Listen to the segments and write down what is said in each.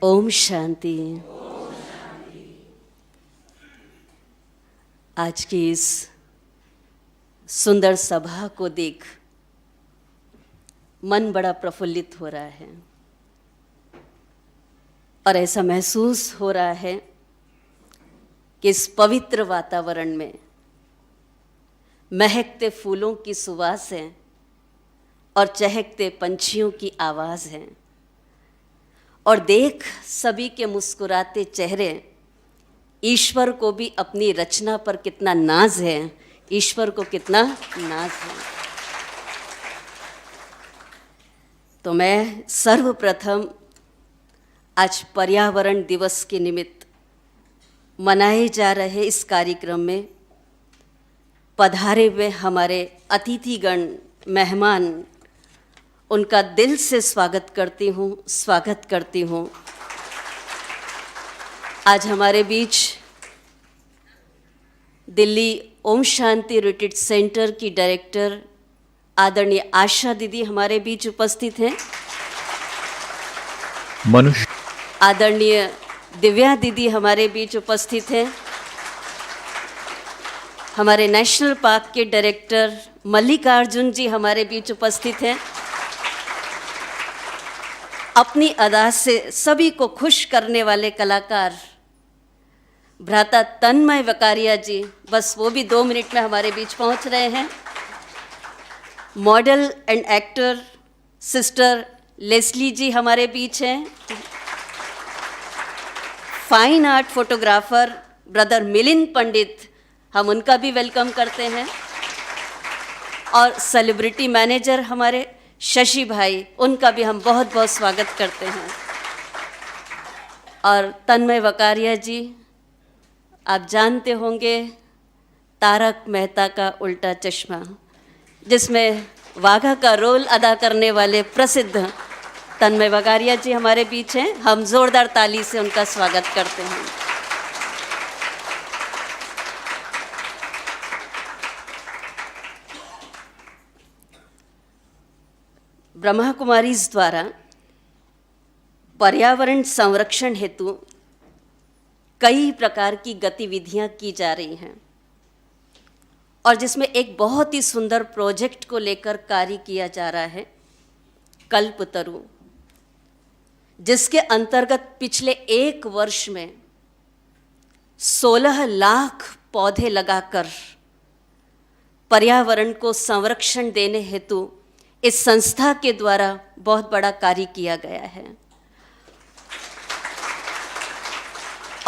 ओम शांति। आज की इस सुंदर सभा को देख मन बड़ा प्रफुल्लित हो रहा है और ऐसा महसूस हो रहा है कि इस पवित्र वातावरण में महकते फूलों की सुवास है और चहकते पंछियों की आवाज़ है और देख सभी के मुस्कुराते चेहरे ईश्वर को भी अपनी रचना पर कितना नाज है, ईश्वर को कितना नाज है। तो मैं सर्वप्रथम आज पर्यावरण दिवस के निमित्त मनाए जा रहे इस कार्यक्रम में पधारे हुए हमारे अतिथिगण मेहमान उनका दिल से स्वागत करती हूँ। आज हमारे बीच दिल्ली ओम शांति रिट्रीट सेंटर की डायरेक्टर आदरणीय आशा दीदी हमारे बीच उपस्थित हैं। आदरणीय दिव्या दीदी हमारे बीच उपस्थित हैं। हमारे नेशनल पार्क के डायरेक्टर मल्लिकार्जुन जी हमारे बीच उपस्थित हैं। अपनी अदा से सभी को खुश करने वाले कलाकार भ्राता तन्मय वकारिया जी, बस वो भी 2 मिनट में हमारे बीच पहुंच रहे हैं। Model and actor sister Leslie ji हमारे बीच हैं। Fine art photographer brother Milind Pandit, हम उनका भी वेलकम करते हैं। और सेलिब्रिटी मैनेजर हमारे शशि भाई, उनका भी हम बहुत बहुत स्वागत करते हैं। और तन्मय वकारिया जी, आप जानते होंगे तारक मेहता का उल्टा चश्मा, जिसमें वाघा का रोल अदा करने वाले प्रसिद्ध तन्मय वकारिया जी हमारे बीच हैं। हम जोरदार ताली से उनका स्वागत करते हैं। ब्रह्मा कुमारीज द्वारा पर्यावरण संरक्षण हेतु कई प्रकार की गतिविधियां की जा रही हैं और जिसमें एक बहुत ही सुंदर प्रोजेक्ट को लेकर कार्य किया जा रहा है, कल्पतरु, जिसके अंतर्गत पिछले 1 वर्ष में 16 लाख पौधे लगाकर पर्यावरण को संरक्षण देने हेतु इस संस्था के द्वारा बहुत बड़ा कार्य किया गया है।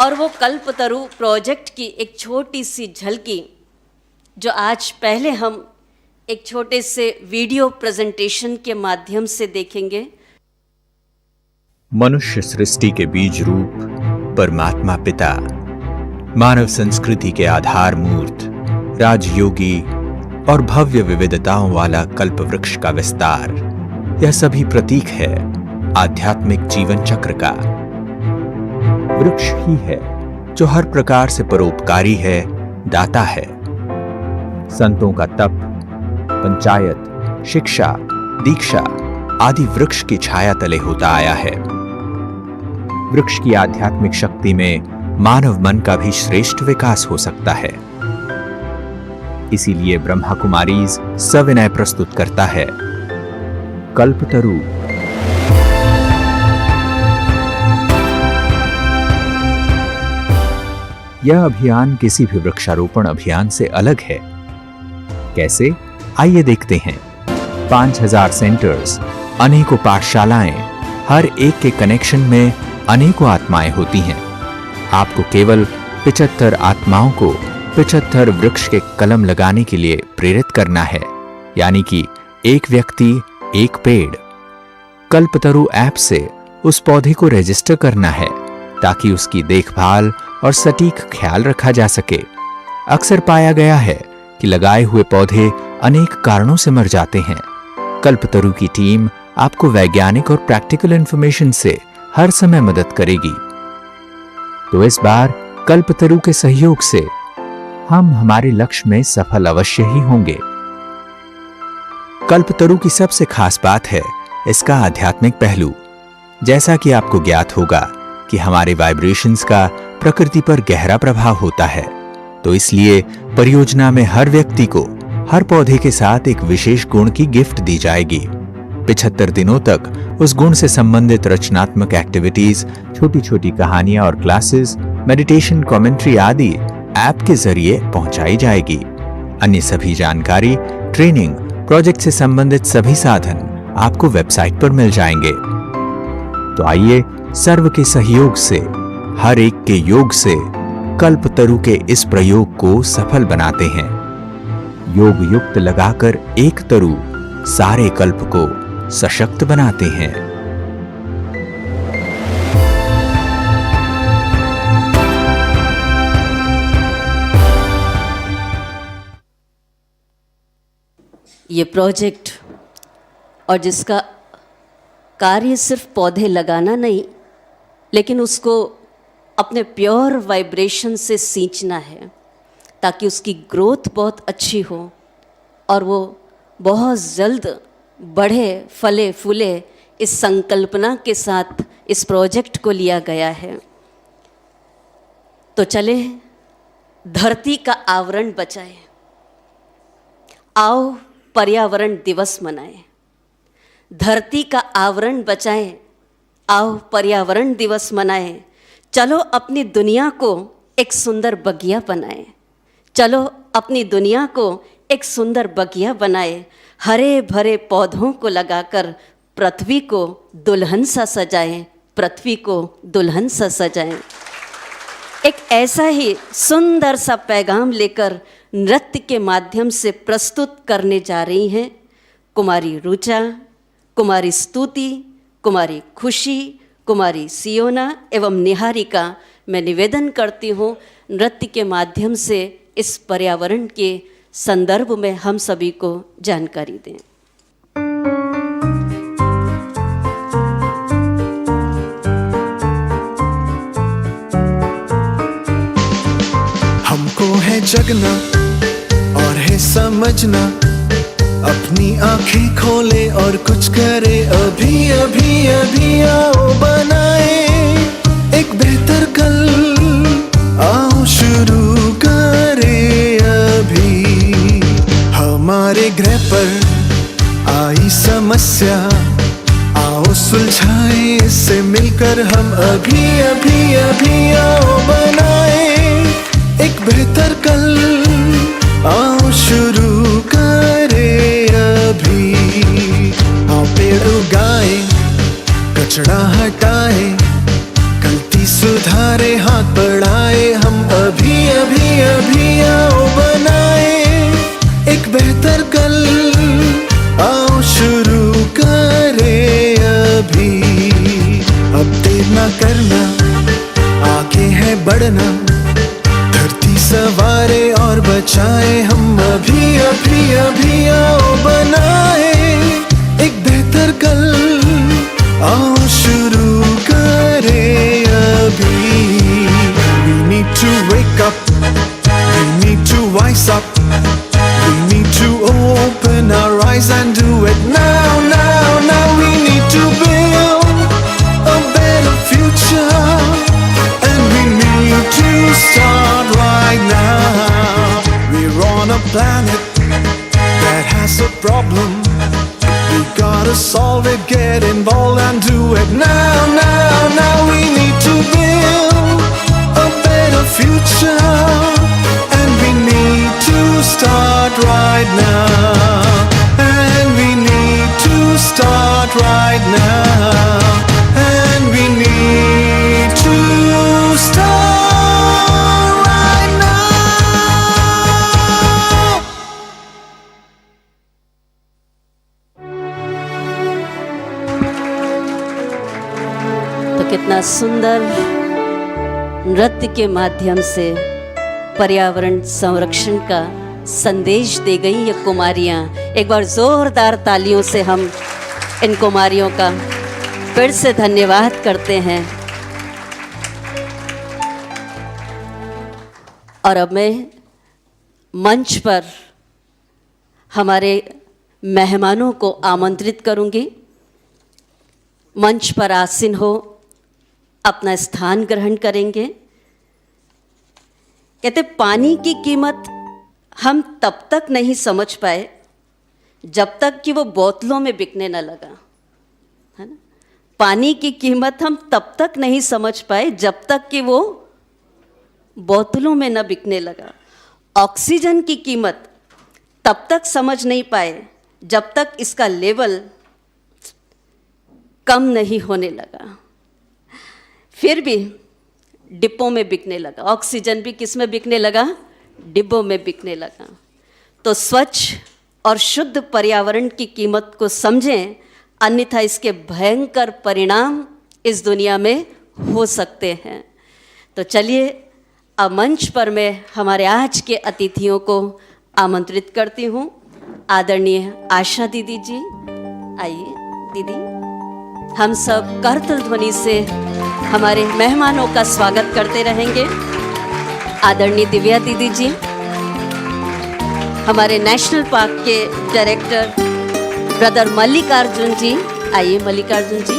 और वो कल्पतरु प्रोजेक्ट की एक छोटी सी झलकी जो आज पहले हम एक छोटे से वीडियो प्रेजेंटेशन के माध्यम से देखेंगे। मनुष्य सृष्टि के बीज रूप परमात्मा पिता, मानव संस्कृति के आधार मूर्त, राजयोगी और भव्य विविधताओं वाला कल्प वृक्ष का विस्तार, यह सभी प्रतीक है आध्यात्मिक जीवन चक्र का। वृक्ष ही है जो हर प्रकार से परोपकारी है, दाता है। संतों का तप, पंचायत, शिक्षा, दीक्षा आदि वृक्ष की छाया तले होता आया है। वृक्ष की आध्यात्मिक शक्ति में मानव मन का भी श्रेष्ठ विकास हो सकता है। इसीलिए ब्रह्मा कुमारीज सविनय प्रस्तुत करता है कल्पतरु। यह अभियान किसी भी वृक्षारोपण अभियान से अलग है। कैसे? आइए देखते हैं। 5000 सेंटर्स, अनेकों पाठशालाएं, हर एक के कनेक्शन में अनेकों आत्माएं होती हैं। आपको केवल 75 आत्माओं को 75 वृक्ष के कलम लगाने के लिए प्रेरित करना है, यानी कि एक व्यक्ति एक पेड़। कल्पतरु ऐप से उस पौधे को रजिस्टर करना है ताकि उसकी देखभाल और सटीक ख्याल रखा जा सके। अक्सर पाया गया है कि लगाए हुए पौधे अनेक कारणों से मर जाते हैं। कल्पतरु की टीम आपको वैज्ञानिक और प्रैक्टिकल इंफॉर्मेशन से हर समय मदद करेगी। तो इस बार कल्पतरु के सहयोग से हम हमारे लक्ष्य में सफल अवश्य ही होंगे। कल्पतरु की सबसे खास बात है इसका आध्यात्मिक पहलू। जैसा कि आपको ज्ञात होगा कि हमारे वाइब्रेशंस का प्रकृति पर गहरा प्रभाव होता है। तो इसलिए परियोजना में हर व्यक्ति को हर पौधे के साथ एक विशेष गुण की गिफ्ट दी जाएगी। 75 दिनों तक उस गुण से संबंधित रचनात्मक एक्टिविटीज, छोटी छोटी कहानियां और क्लासेस, मेडिटेशन, कमेंट्री आदि ऐप के जरिए पहुंचाई जाएगी। अन्य सभी जानकारी, ट्रेनिंग, प्रोजेक्ट से संबंधित सभी साधन आपको वेबसाइट पर मिल जाएंगे। तो आइए सर्व के सहयोग से, हर एक के योग से कल्पतरु के इस प्रयोग को सफल बनाते हैं। योग युक्त लगाकर एक तरु सारे कल्प को सशक्त बनाते हैं। ये प्रोजेक्ट और जिसका कार्य सिर्फ पौधे लगाना नहीं, लेकिन उसको अपने प्योर वाइब्रेशन से सींचना है ताकि उसकी ग्रोथ बहुत अच्छी हो और वो बहुत जल्द बढ़े, फले फूले। इस संकल्पना के साथ इस प्रोजेक्ट को लिया गया है। तो चले धरती का आवरण बचाएं, आओ पर्यावरण दिवस मनाएं। धरती का आवरण बचाएं, आओ पर्यावरण दिवस मनाएं। चलो अपनी दुनिया को एक सुंदर बगिया बनाएं। चलो अपनी दुनिया को एक सुंदर बगिया बनाएं। हरे भरे पौधों को लगाकर पृथ्वी को दुल्हन सा सजाएं, पृथ्वी को दुल्हन सा सजाएं। एक ऐसा ही सुंदर सा पैगाम लेकर नृत्य के माध्यम से प्रस्तुत करने जा रही हैं कुमारी रुचा, कुमारी स्तुति, कुमारी खुशी, कुमारी सियोना एवं निहारिका। मैं निवेदन करती हूँ नृत्य के माध्यम से इस पर्यावरण के संदर्भ में हम सभी को जानकारी दें। हमको है जगना और है समझना, अपनी आंखें खोले और कुछ करे। अभी अभी अभी आओ बनाए एक बेहतर कल, आओ शुरू करे अभी। हमारे ग्रह पर आई समस्या, आओ सुलझाए इससे मिलकर हम। अभी अभी अभी आओ बनाए एक बेहतर कल, आओ शुरू करे अभी। आओ पेड़ उगाए, कचरा हटाए, गलती सुधारे, हाथ बढ़ाए हम। अभी अभी अभी आओ बनाए एक बेहतर कल, आओ शुरू करे अभी। अब देर ना करना, आगे है बढ़ना, धरती सवारे और बचाए हम। अभी अभी अभी आओ बनाए एक बेहतर कल, आओ शुरू करे अभी। We need to wake up, we need to wise up, we need to open our eyes and do it now, now, now. We need to build a better future, and we need to start right now. We're on a planet that has a problem, we gotta solve it, get involved and do it now, now, now. We need to build a better future, and we need to start right now, and we need to start right now, and we need to start right now. तो कितना सुंदर नृत्य के माध्यम से पर्यावरण संरक्षण का संदेश दे गई ये कुमारियाँ। एक बार जोरदार तालियों से हम इन कुमारियों का फिर से धन्यवाद करते हैं। और अब मैं मंच पर हमारे मेहमानों को आमंत्रित करूंगी। मंच पर आसीन हो अपना स्थान ग्रहण करेंगे। कहते पानी की कीमत हम तब तक नहीं समझ पाए जब तक कि वो बोतलों में बिकने न लगा, है ना। पानी की कीमत हम तब तक नहीं समझ पाए जब तक कि वो बोतलों में न बिकने लगा। ऑक्सीजन की कीमत तब तक समझ नहीं पाए जब तक इसका लेवल कम नहीं होने लगा। फिर भी डिब्बों में बिकने लगा। ऑक्सीजन भी किस में बिकने लगा? डिब्बों में बिकने लगा। तो स्वच्छ और शुद्ध पर्यावरण की कीमत को समझें, अन्यथा इसके भयंकर परिणाम इस दुनिया में हो सकते हैं। तो चलिए अब मंच पर मैं हमारे आज के अतिथियों को आमंत्रित करती हूँ। आदरणीय आशा दीदी जी, आइए दीदी। हम सब करतल ध्वनि से हमारे मेहमानों का स्वागत करते रहेंगे। आदरणीय दिव्या दीदी जी, हमारे नेशनल पार्क के डायरेक्टर ब्रदर मल्लिकार्जुन जी, आइए मल्लिकार्जुन जी।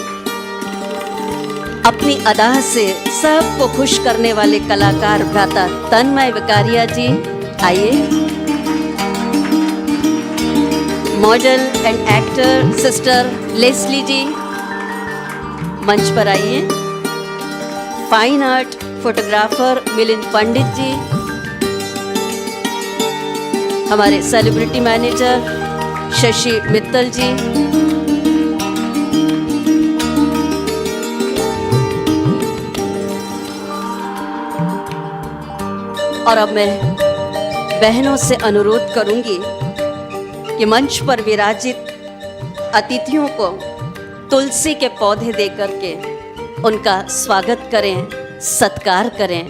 अपनी अदा से सबको खुश करने वाले कलाकार भ्राता तन्मय विकारिया जी, आइए। Model and actor sister Leslie ji, मंच पर आइए। Fine art photographer Milind Pandit ji, हमारे सेलिब्रिटी मैनेजर शशि मित्तल जी, और अब मैं बहनों से अनुरोध करूंगी कि मंच पर विराजित अतिथियों को तुलसी के पौधे देकर के उनका स्वागत करें, सत्कार करें।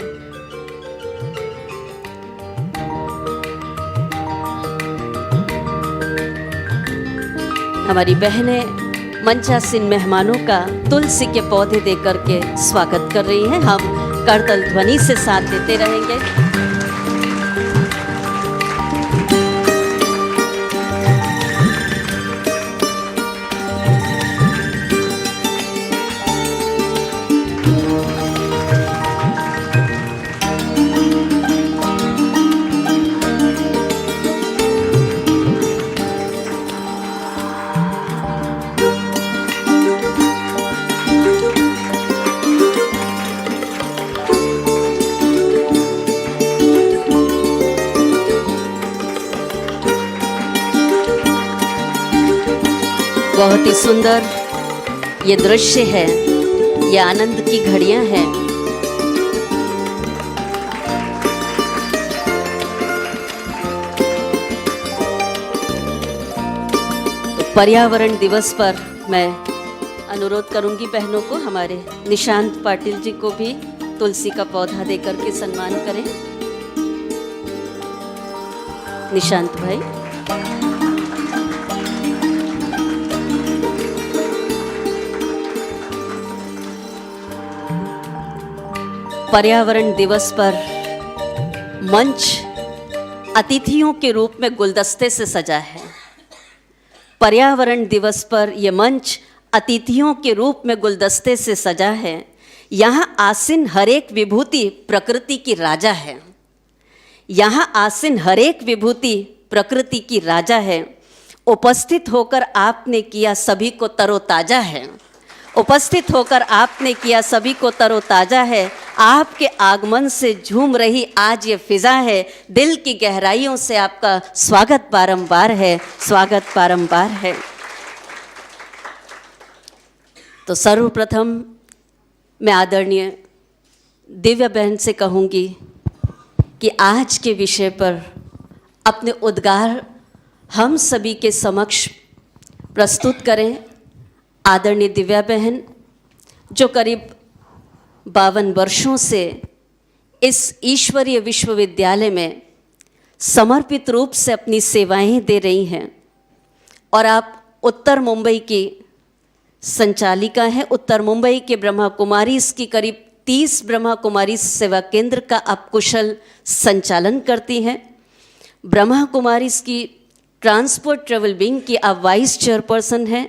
हमारी बहनें मंचासीन मेहमानों का तुलसी के पौधे देकर के स्वागत कर रही हैं। हम करतल ध्वनि से साथ देते रहेंगे। बहुत ही सुंदर ये दृश्य है, ये आनंद की घड़ियां हैं। तो पर्यावरण दिवस पर मैं अनुरोध करूंगी बहनों को, हमारे निशांत पाटिल जी को भी तुलसी का पौधा देकर के सम्मान करें। निशांत भाई, पर्यावरण दिवस पर मंच अतिथियों के रूप में गुलदस्ते से सजा है। पर्यावरण दिवस पर यह मंच अतिथियों के रूप में गुलदस्ते से सजा है। यहाँ आसीन हर एक विभूति प्रकृति की राजा है। यहाँ आसीन हर एक विभूति प्रकृति की राजा है। उपस्थित होकर आपने किया सभी को तरोताजा है। उपस्थित होकर आपने किया सभी को तरोताजा है। आपके आगमन से झूम रही आज ये फिजा है। दिल की गहराइयों से आपका स्वागत बारंबार है, स्वागत बारंबार है। तो सर्वप्रथम मैं आदरणीय दिव्या बहन से कहूँगी कि आज के विषय पर अपने उद्गार हम सभी के समक्ष प्रस्तुत करें। आदरणीय दिव्या बहन जो करीब 52 वर्षों से इस ईश्वरीय विश्वविद्यालय में समर्पित रूप से अपनी सेवाएं दे रही हैं, और आप उत्तर मुंबई की संचालिका हैं। उत्तर मुंबई के ब्रह्मा कुमारीज की करीब 30 ब्रह्मा कुमारी सेवा केंद्र का आप कुशल संचालन करती हैं। ब्रह्मा कुमारीज की ट्रांसपोर्ट ट्रेवल विंग की आप वाइस चेयरपर्सन हैं,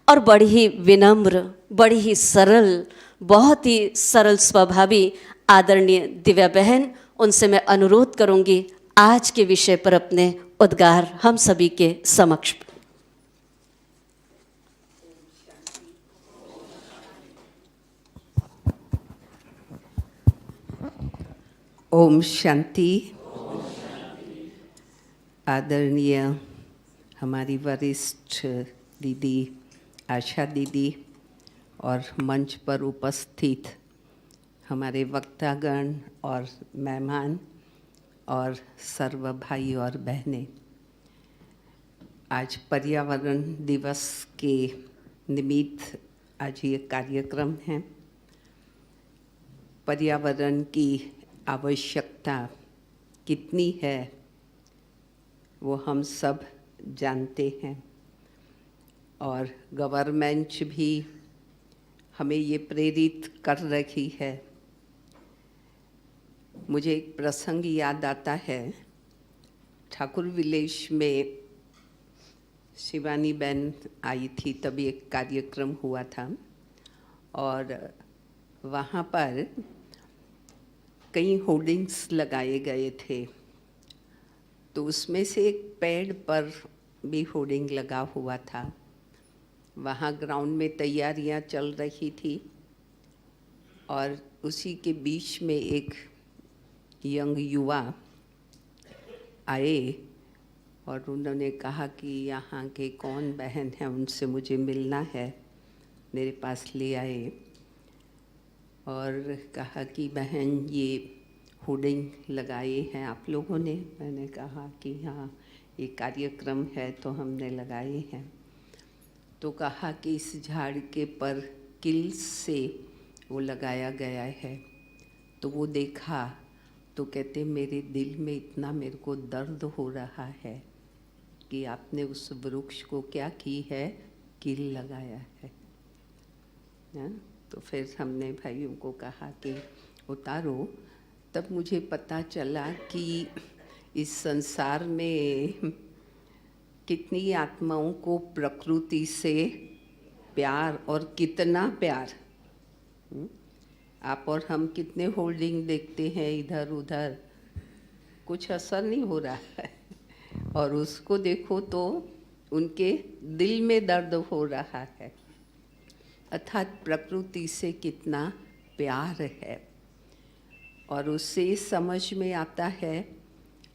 और बड़ी ही विनम्र बड़ी ही सरल, बहुत ही सरल स्वभावी आदरणीय दिव्या बहन, उनसे मैं अनुरोध करूंगी आज के विषय पर अपने उद्गार हम सभी के समक्ष। ओम शांति। आदरणीय हमारी वरिष्ठ दीदी आशा दीदी और मंच पर उपस्थित हमारे वक्तागण और मेहमान और सर्व भाई और बहनें, आज पर्यावरण दिवस के निमित्त आज ये कार्यक्रम है। पर्यावरण की आवश्यकता कितनी है वो हम सब जानते हैं और गवर्नमेंट भी हमें ये प्रेरित कर रही है। मुझे एक प्रसंग याद आता है। ठाकुर विलेज में शिवानी बहन आई थी, तभी एक कार्यक्रम हुआ था और वहाँ पर कई होर्डिंग्स लगाए गए थे। तो उसमें से एक पेड़ पर भी होर्डिंग लगा हुआ था। वहाँ ग्राउंड में तैयारियां चल रही थी और उसी के बीच में एक यंग युवा आए और उन्होंने कहा कि यहाँ के कौन बहन हैं, उनसे मुझे मिलना है। मेरे पास ले आए और कहा कि बहन ये होर्डिंग लगाए हैं आप लोगों ने। मैंने कहा कि हाँ, ये कार्यक्रम है तो हमने लगाए हैं। तो कहा कि इस झाड़ के पर किल से वो लगाया गया है। तो वो देखा तो कहते मेरे दिल में इतना मेरे को दर्द हो रहा है कि आपने उस वृक्ष को क्या की है, किल लगाया है ना? तो फिर हमने भाइयों को कहा कि उतारो। तब मुझे पता चला कि इस संसार में कितनी आत्माओं को प्रकृति से प्यार, और कितना प्यार। आप और हम कितने होल्डिंग देखते हैं इधर उधर, कुछ असर नहीं हो रहा है, और उसको देखो तो उनके दिल में दर्द हो रहा है। अर्थात प्रकृति से कितना प्यार है। और उससे समझ में आता है,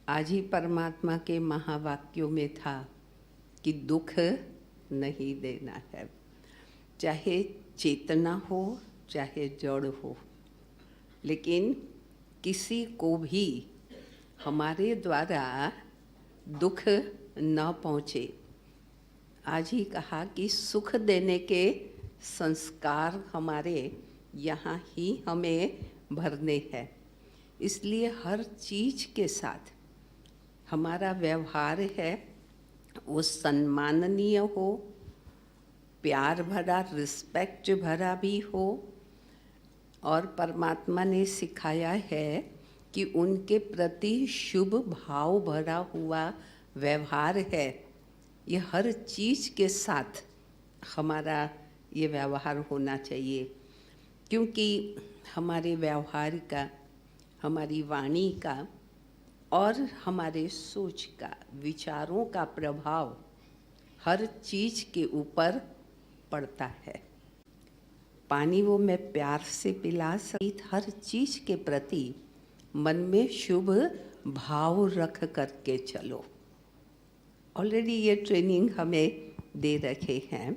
आज ही परमात्मा के महावाक्यों में था कि दुख नहीं देना है, चाहे चेतना हो चाहे जड़ हो, लेकिन किसी को भी हमारे द्वारा दुख न पहुँचे। आज ही कहा कि सुख देने के संस्कार हमारे यहाँ ही हमें भरने हैं। इसलिए हर चीज़ के साथ हमारा व्यवहार है वो सम्माननीय हो, प्यार भरा, रिस्पेक्ट भरा भी हो। और परमात्मा ने सिखाया है कि उनके प्रति शुभ भाव भरा हुआ व्यवहार है। ये हर चीज़ के साथ हमारा ये व्यवहार होना चाहिए, क्योंकि हमारे व्यवहार का, हमारी वाणी का और हमारे सोच का, विचारों का प्रभाव हर चीज़ के ऊपर पड़ता है। पानी वो मैं प्यार से पिला सकती, हर चीज़ के प्रति मन में शुभ भाव रख करके चलो। ऑलरेडी ये ट्रेनिंग हमें दे रखे हैं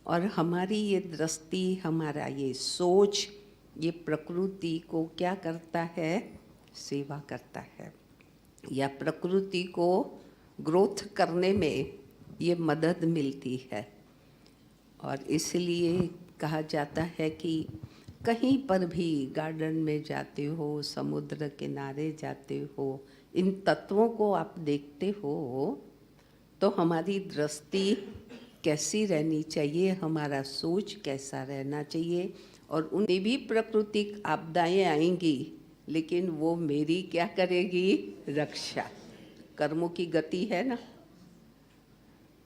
और हमारी ये दृष्टि, हमारा ये सोच, ये प्रकृति को क्या करता है, सेवा करता है, या प्रकृति को ग्रोथ करने में ये मदद मिलती है। और इसलिए कहा जाता है कि कहीं पर भी गार्डन में जाते हो, समुद्र किनारे जाते हो, इन तत्वों को आप देखते हो तो हमारी दृष्टि कैसी रहनी चाहिए, हमारा सोच कैसा रहना चाहिए। और उन्हें भी प्राकृतिक आपदाएं आएंगी, लेकिन वो मेरी क्या करेगी, रक्षा। कर्मों की गति है ना,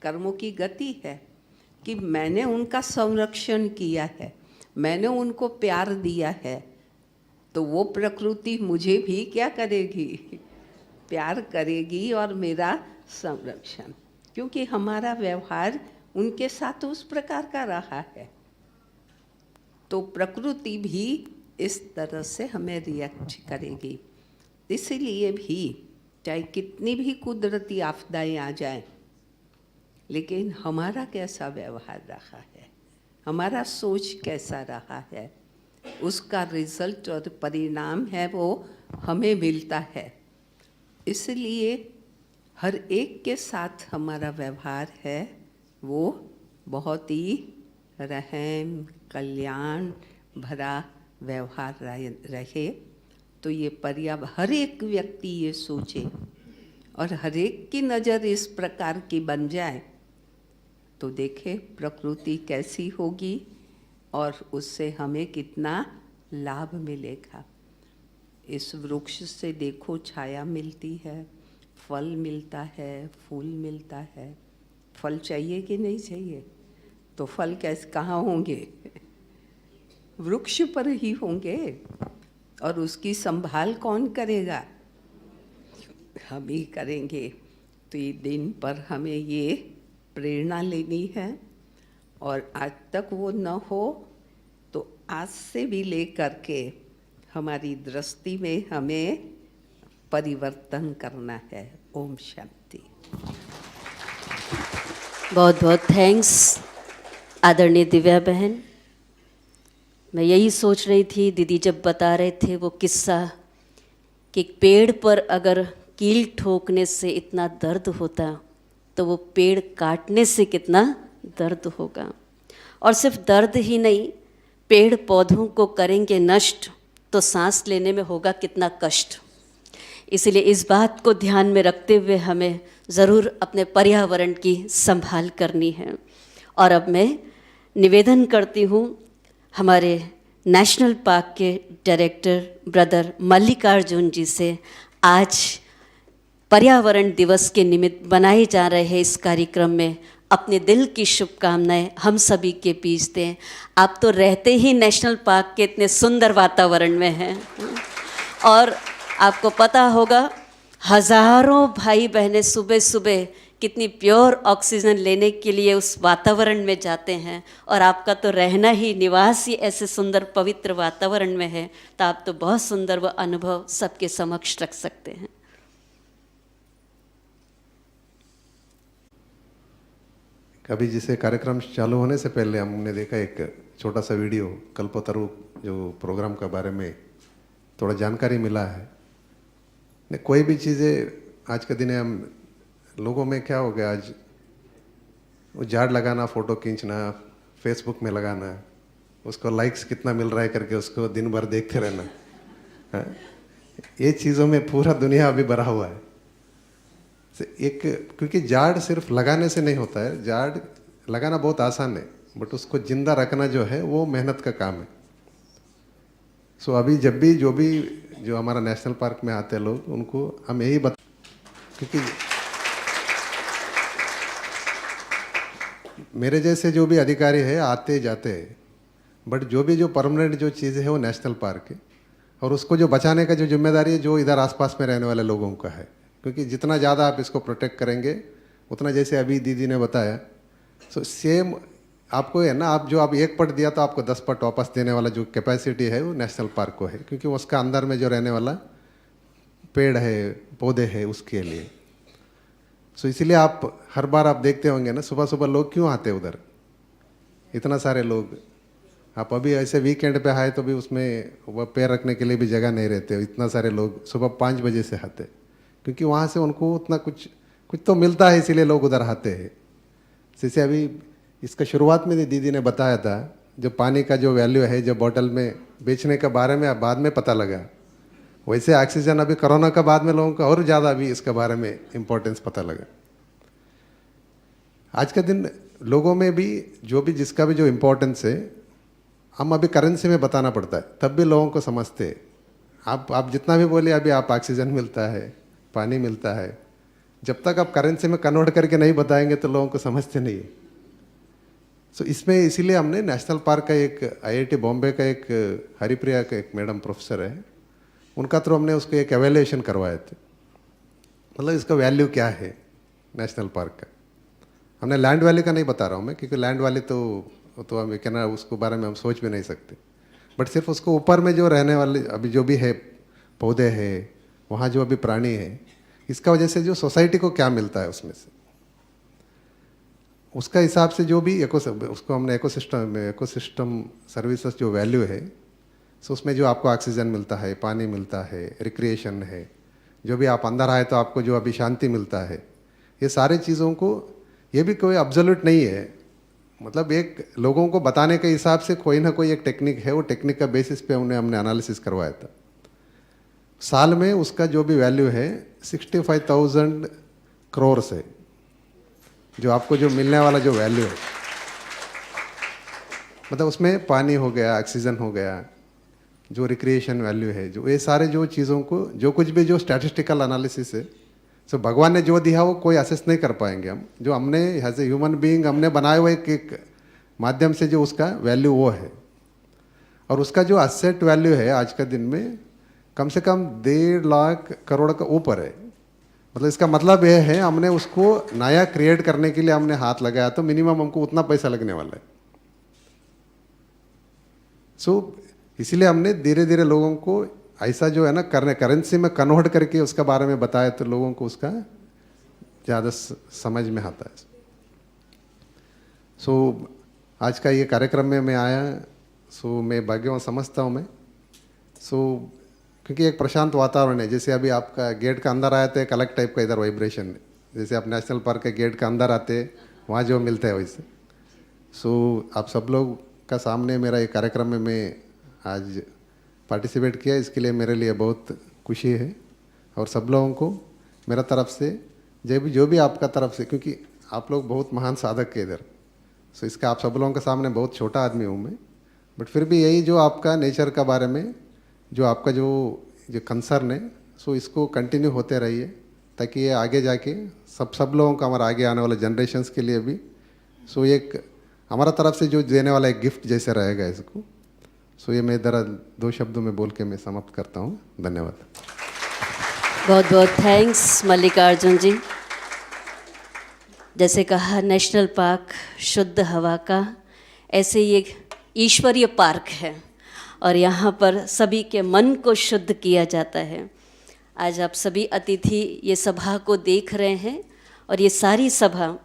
कर्मों की गति है कि मैंने उनका संरक्षण किया है, मैंने उनको प्यार दिया है, तो वो प्रकृति मुझे भी क्या करेगी, प्यार करेगी और मेरा संरक्षण, क्योंकि हमारा व्यवहार उनके साथ उस प्रकार का रहा है। तो प्रकृति भी इस तरह से हमें रिएक्ट करेगी। इसीलिए भी चाहे कितनी भी कुदरती आपदाएं आ जाएं, लेकिन हमारा कैसा व्यवहार रहा है, हमारा सोच कैसा रहा है, उसका रिजल्ट और परिणाम है वो हमें मिलता है। इसलिए हर एक के साथ हमारा व्यवहार है वो बहुत ही रहम कल्याण भरा व्यवहार रहे। तो ये हर एक व्यक्ति ये सोचे और हर एक की नज़र इस प्रकार की बन जाए, तो देखे प्रकृति कैसी होगी और उससे हमें कितना लाभ मिलेगा। इस वृक्ष से देखो छाया मिलती है, फल मिलता है, फूल मिलता है। फल चाहिए कि नहीं चाहिए? तो फल कैसे कहाँ होंगे? वृक्ष पर ही होंगे। और उसकी संभाल कौन करेगा? हम ही करेंगे। तो ये दिन पर हमें ये प्रेरणा लेनी है, और आज तक वो न हो तो आज से भी लेकर के हमारी दृष्टि में हमें परिवर्तन करना है। ओम शांति। बहुत बहुत थैंक्स आदरणीय दिव्या बहन। मैं यही सोच रही थी, दीदी जब बता रहे थे वो किस्सा कि एक पेड़ पर अगर कील ठोकने से इतना दर्द होता तो वो पेड़ काटने से कितना दर्द होगा। और सिर्फ दर्द ही नहीं, पेड़ पौधों को करेंगे नष्ट तो सांस लेने में होगा कितना कष्ट। इसलिए इस बात को ध्यान में रखते हुए हमें ज़रूर अपने पर्यावरण की संभाल करनी है। और अब मैं निवेदन करती हूँ हमारे नेशनल पार्क के डायरेक्टर ब्रदर मल्लिकार्जुन जी से, आज पर्यावरण दिवस के निमित्त बनाए जा रहे इस कार्यक्रम में अपने दिल की शुभकामनाएं हम सभी के बीच दें। आप तो रहते ही नेशनल पार्क के इतने सुंदर वातावरण में हैं, और आपको पता होगा हज़ारों भाई बहनें सुबह सुबह कितनी प्योर ऑक्सीजन लेने के लिए उस वातावरण में जाते हैं, और आपका तो रहना ही, निवास ही ऐसे सुंदर पवित्र वातावरण में है, तो आप तो बहुत सुंदर वह अनुभव सबके समक्ष रख सकते हैं। कभी जिसे कार्यक्रम चालू होने से पहले हमने देखा एक छोटा सा वीडियो, कल्पतरु जो प्रोग्राम के बारे में थोड़ा जानकारी मिला है। कोई भी चीज़ें आज के दिन हम लोगों में क्या हो गया, आज वो झाड़ लगाना, फ़ोटो खींचना, फेसबुक में लगाना, उसको लाइक्स कितना मिल रहा है करके उसको दिन भर देखते रहना, हाँ? ये चीज़ों में पूरा दुनिया अभी भरा हुआ है। एक, क्योंकि झाड़ सिर्फ लगाने से नहीं होता है, झाड़ लगाना बहुत आसान है, बट उसको जिंदा रखना जो है वो मेहनत का काम है। सो अभी जब भी जो हमारा नेशनल पार्क में आते हैं लोग, उनको हम यही क्योंकि मेरे जैसे जो भी अधिकारी है आते जाते हैं, बट जो परमानेंट जो चीज़ है वो नेशनल पार्क है, और उसको जो बचाने का जो जिम्मेदारी है जो इधर आसपास में रहने वाले लोगों का है। क्योंकि जितना ज़्यादा आप इसको प्रोटेक्ट करेंगे उतना, जैसे अभी दीदी ने बताया, सो सेम आपको है ना, आप 1 पट दिया तो आपको 10 पट वापस देने वाला जो कैपेसिटी है वो नेशनल पार्क को है, क्योंकि उसका अंदर में जो रहने वाला पेड़ है, पौधे हैं, उसके लिए। सो इसलिए आप हर बार आप देखते होंगे ना, सुबह सुबह लोग क्यों आते उधर, इतना सारे लोग। आप अभी ऐसे वीकेंड पे आए तो भी उसमें वह पैर रखने के लिए भी जगह नहीं रहते, इतना सारे लोग सुबह 5 बजे से आते, क्योंकि वहाँ से उनको उतना कुछ तो मिलता है, इसीलिए लोग उधर आते हैं। जैसे अभी इसका शुरुआत में दीदी ने बताया था, जो पानी का जो वैल्यू है, जो बोतल में बेचने के बारे में बाद में पता लगा, वैसे ऑक्सीजन अभी कोरोना का बाद में लोगों को और ज़्यादा अभी इसके बारे में इम्पोर्टेंस पता लगा। आज के दिन लोगों में भी जिसका भी जो इम्पोर्टेंस है, हम अभी करेंसी में बताना पड़ता है, तब भी लोगों को समझते हैं। आप जितना भी बोले, अभी आप ऑक्सीजन मिलता है, पानी मिलता है, जब तक आप करेंसी में कन्वर्ट करके नहीं बताएंगे तो लोगों को समझते नहीं है। सो इसमें इसीलिए हमने नेशनल पार्क का एक IIT बॉम्बे का एक हरिप्रिया का एक मैडम प्रोफेसर है, उनका थ्रू हमने उसको एक एवेल्यूएशन करवाए थे, मतलब इसका वैल्यू क्या है नेशनल पार्क का। हमने लैंड वैल्यू का नहीं बता रहा हूँ मैं, क्योंकि लैंड वैल्यू तो हम कहना उसको बारे में हम सोच भी नहीं सकते, बट सिर्फ उसको ऊपर में जो रहने वाले अभी जो भी है पौधे हैं, वहाँ जो अभी प्राणी है, इसका वजह से जो सोसाइटी को क्या मिलता है उसमें से, उसका हिसाब से जो भी उसको हमने इकोसिस्टम सर्विसेज जो वैल्यू है, सो उसमें जो आपको ऑक्सीजन मिलता है, पानी मिलता है, रिक्रिएशन है, जो भी आप अंदर आए तो आपको जो अभी शांति मिलता है, ये सारे चीज़ों को, ये भी कोई अब्सोल्यूट नहीं है, मतलब एक लोगों को बताने के हिसाब से कोई ना कोई एक टेक्निक है, वो टेक्निक का बेसिस पे हमने एनालिसिस करवाया था। साल में उसका जो भी वैल्यू है 65,000 करोड़ है, जो आपको जो मिलने वाला जो वैल्यू है, मतलब उसमें पानी हो गया, ऑक्सीजन हो गया, जो रिक्रिएशन वैल्यू है, जो ये सारे जो चीज़ों को जो कुछ भी जो स्टैटिस्टिकल एनालिसिस है, सो भगवान ने जो दिया वो कोई असेस नहीं कर पाएंगे हम, जो हमने एज ए ह्यूमन बीइंग हमने बनाए हुए एक माध्यम से जो उसका वैल्यू वो है। और उसका जो असेट वैल्यू है आज का दिन में कम से कम 1.5 लाख करोड़ का ऊपर है। मतलब इसका मतलब ये है हमने उसको नया क्रिएट करने के लिए हमने हाथ लगाया तो मिनिमम हमको उतना पैसा लगने वाला है। सो इसीलिए हमने धीरे धीरे लोगों को ऐसा जो है ना करेंसी में कन्वर्ट करके उसका बारे में बताया तो लोगों को उसका ज़्यादा समझ में आता है। सो आज का ये कार्यक्रम में मैं आया, सो मैं भाग्यवान समझता हूँ मैं। सो क्योंकि एक प्रशांत वातावरण है, जैसे अभी आपका गेट का अंदर आए थे एक अलग टाइप का इधर वाइब्रेशन है, जैसे आप नेशनल पार्क के गेट का अंदर आते वहाँ जो मिलता है वैसे। सो आप सब लोग का सामने मेरा ये कार्यक्रम में मैं आज पार्टिसिपेट किया, इसके लिए मेरे लिए बहुत खुशी है। और सब लोगों को मेरा तरफ से जो भी आपका तरफ से, क्योंकि आप लोग बहुत महान साधक के इधर, सो इसका आप सब लोगों के सामने बहुत छोटा आदमी हूँ मैं, बट फिर भी यही जो आपका नेचर का बारे में जो आपका जो कंसर्न है, सो इसको कंटिन्यू होते रहिए ताकि ये आगे जाके सब लोगों का हमारा आगे आने वाले जनरेशन्स के लिए भी सो एक हमारा तरफ से जो देने वाला एक गिफ्ट जैसे रहेगा इसको। सो ये मैं ज़रा 2 शब्दों में बोल के मैं समाप्त करता हूँ। धन्यवाद। बहुत बहुत थैंक्स मल्लिकार्जुन जी। जैसे कहा नेशनल पार्क शुद्ध हवा का, ऐसे ही एक ईश्वरीय पार्क है और यहाँ पर सभी के मन को शुद्ध किया जाता है। आज आप सभी अतिथि ये सभा को देख रहे हैं और ये सारी सभा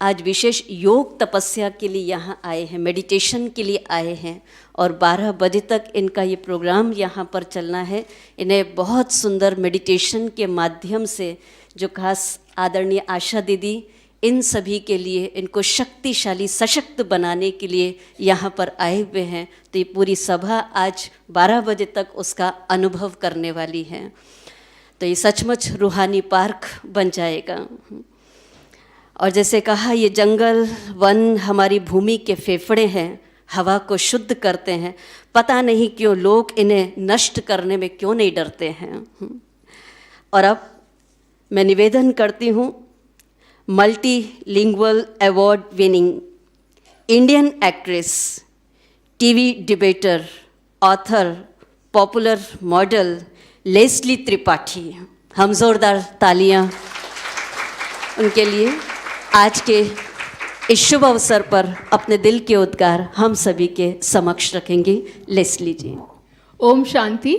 आज विशेष योग तपस्या के लिए यहाँ आए हैं, मेडिटेशन के लिए आए हैं और 12 बजे तक इनका ये प्रोग्राम यहाँ पर चलना है। इन्हें बहुत सुंदर मेडिटेशन के माध्यम से जो खास आदरणीय आशा दीदी इन सभी के लिए, इनको शक्तिशाली सशक्त बनाने के लिए यहाँ पर आए हुए हैं, तो ये पूरी सभा आज 12 बजे तक उसका अनुभव करने वाली है। तो ये सचमुच रूहानी पार्क बन जाएगा। और जैसे कहा ये जंगल वन हमारी भूमि के फेफड़े हैं, हवा को शुद्ध करते हैं। पता नहीं क्यों लोग इन्हें नष्ट करने में क्यों नहीं डरते हैं। और अब मैं निवेदन करती हूँ multilingual award winning Indian actress, TV debater, author, popular model Leslie Tripathi, हम जोरदार तालियां उनके लिए आज के इस शुभ अवसर पर अपने दिल के उद्गार हम सभी के समक्ष रखेंगे। लेस्ली जी। ओम शांति।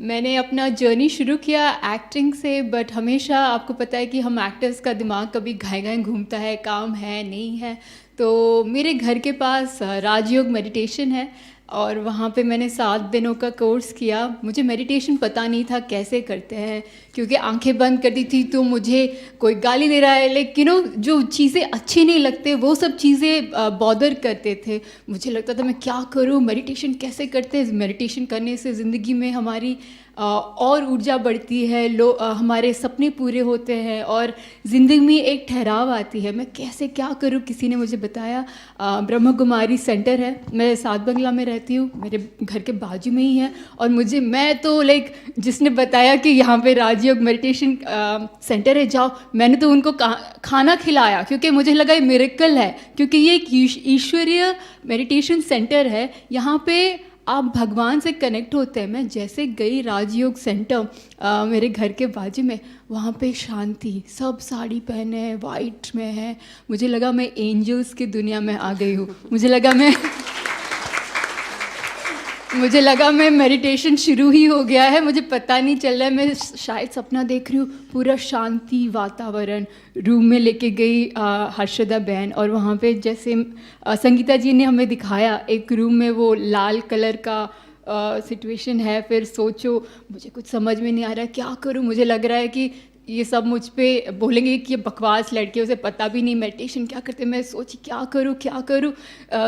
मैंने अपना जर्नी शुरू किया एक्टिंग से, बट हमेशा आपको पता है कि हम एक्टर्स का दिमाग कभी घाय घाय घूमता है, काम है नहीं है। तो मेरे घर के पास राजयोग मेडिटेशन है और वहाँ पे मैंने 7 दिनों का कोर्स किया। मुझे मेडिटेशन पता नहीं था कैसे करते हैं, क्योंकि आंखें बंद कर दी थी तो मुझे कोई गाली दे रहा है, लेकिन जो चीज़ें अच्छी नहीं लगते वो सब चीज़ें बॉदर करते थे। मुझे लगता था मैं क्या करूँ, मेडिटेशन कैसे करते हैं। मेडिटेशन करने से ज़िंदगी में हमारी और ऊर्जा बढ़ती है, हमारे सपने पूरे होते हैं और ज़िंदगी में एक ठहराव आती है। मैं कैसे क्या करूँ, किसी ने मुझे बताया ब्रह्म कुमारी सेंटर है, मैं सात बंगला में रहती हूँ, मेरे घर के बाजू में ही है। और मैं तो लाइक जिसने बताया कि यहाँ पे राजयोग मेडिटेशन सेंटर है, जाओ, मैंने तो उनको खाना खिलाया क्योंकि मुझे लगा ये मिरेकल है, क्योंकि ये एक ईश्वरीय मेडिटेशन सेंटर है। यहाँ पे आप भगवान से कनेक्ट होते हैं। मैं जैसे गई राजयोग सेंटर मेरे घर के बाजू में, वहाँ पे शांति, सब साड़ी पहने हैं, वाइट में है। मुझे लगा मैं एंजल्स की दुनिया में आ गई हूँ। मुझे लगा मैं मेडिटेशन शुरू ही हो गया है, मुझे पता नहीं चल रहा है, मैं शायद सपना देख रही हूँ। पूरा शांति वातावरण। रूम में लेके गई हर्षदा बहन, और वहाँ पे जैसे संगीता जी ने हमें दिखाया, एक रूम में वो लाल कलर का सिचुएशन है। फिर सोचो, मुझे कुछ समझ में नहीं आ रहा है, क्या करूँ। मुझे लग रहा है कि ये सब मुझ पे बोलेंगे कि ये बकवास लड़के, उसे पता भी नहीं मेडिटेशन क्या करते। मैं सोची क्या करूँ,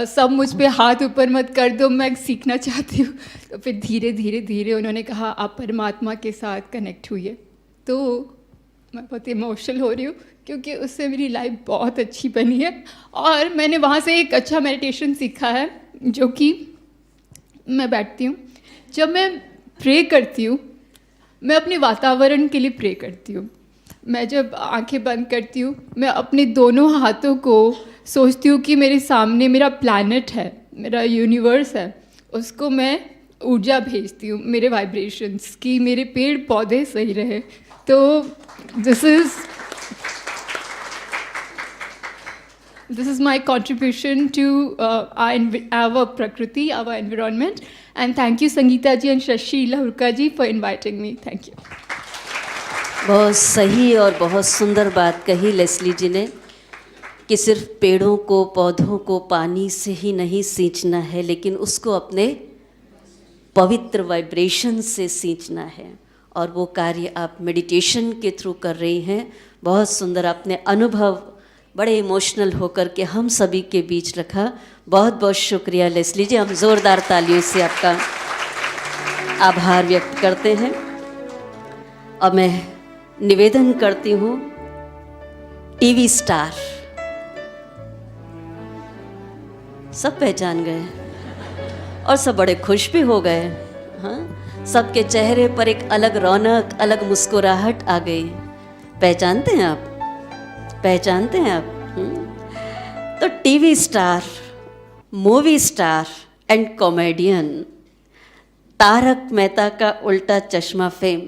सब मुझ पे हाथ ऊपर मत कर दो, मैं सीखना चाहती हूँ। तो फिर धीरे धीरे उन्होंने कहा आप परमात्मा के साथ कनेक्ट हुई। तो मैं बहुत इमोशनल हो रही हूँ क्योंकि उससे मेरी लाइफ बहुत अच्छी बनी है। और मैंने वहाँ से एक अच्छा मेडिटेशन सीखा है, जो कि मैं बैठती हूँ, जब मैं प्रे करती हूँ, मैं अपने वातावरण के लिए प्रे करती हूँ। मैं जब आंखें बंद करती हूँ, मैं अपने दोनों हाथों को सोचती हूँ कि मेरे सामने मेरा प्लैनेट है, मेरा यूनिवर्स है, उसको मैं ऊर्जा भेजती हूँ, मेरे वाइब्रेशंस की, मेरे पेड़ पौधे सही रहे। तो this is my contribution to our Prakriti, our environment. And thank you Sangeeta ji and Shashi Lahurka ji for inviting me. Thank you. बहुत सही और बहुत सुंदर बात कही लेस्ली जी ने कि सिर्फ पेड़ों को, पौधों को पानी से ही नहीं सींचना है, लेकिन उसको अपने पवित्र वाइब्रेशन से सींचना है। और वो कार्य आप मेडिटेशन के थ्रू कर रही हैं। बहुत सुंदर, अपने अनुभव बड़े इमोशनल होकर के हम सभी के बीच रखा। बहुत बहुत शुक्रिया लेस्ली जी, हम ज़ोरदार तालियों से आपका आभार व्यक्त करते हैं। और मैं निवेदन करती हूँ टीवी स्टार, सब पहचान गए और सब बड़े खुश भी हो गए। हाँ, सबके चेहरे पर एक अलग रौनक, अलग मुस्कुराहट आ गई। पहचानते हैं आप? पहचानते हैं आप? तो TV star, movie star and comedian, Taarak Mehta Ka Ooltah चश्मा फेम।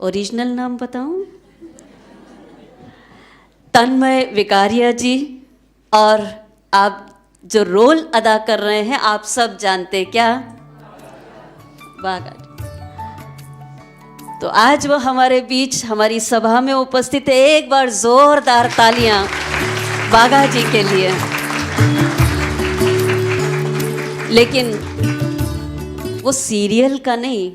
ओरिजिनल नाम बताऊं? तन्मय विकारिया जी। और आप जो रोल अदा कर रहे हैं आप सब जानते क्या? बागा जी। तो आज वो हमारे बीच, हमारी सभा में उपस्थित है। एक बार जोरदार तालियां बागा जी के लिए। लेकिन वो सीरियल का नहीं,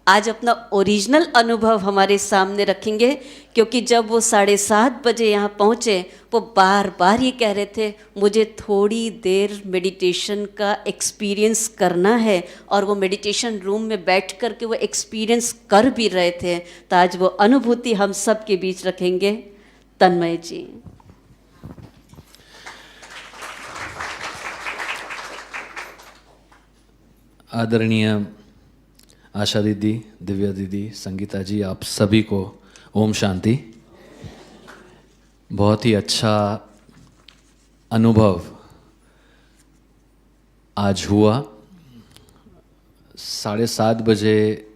आज अपना ओरिजिनल अनुभव हमारे सामने रखेंगे, क्योंकि जब वो 7:30 बजे यहाँ पहुँचे, वो बार बार ये कह रहे थे मुझे थोड़ी देर मेडिटेशन का एक्सपीरियंस करना है। और वो मेडिटेशन रूम में बैठ कर के वो एक्सपीरियंस कर भी रहे थे। तो आज वो अनुभूति हम सब के बीच रखेंगे तन्मय जी। आदरणीय आशा दीदी, दिव्या दीदी, संगीता जी, आप सभी को ओम शांति। बहुत ही अच्छा अनुभव आज हुआ। 7:30 बजे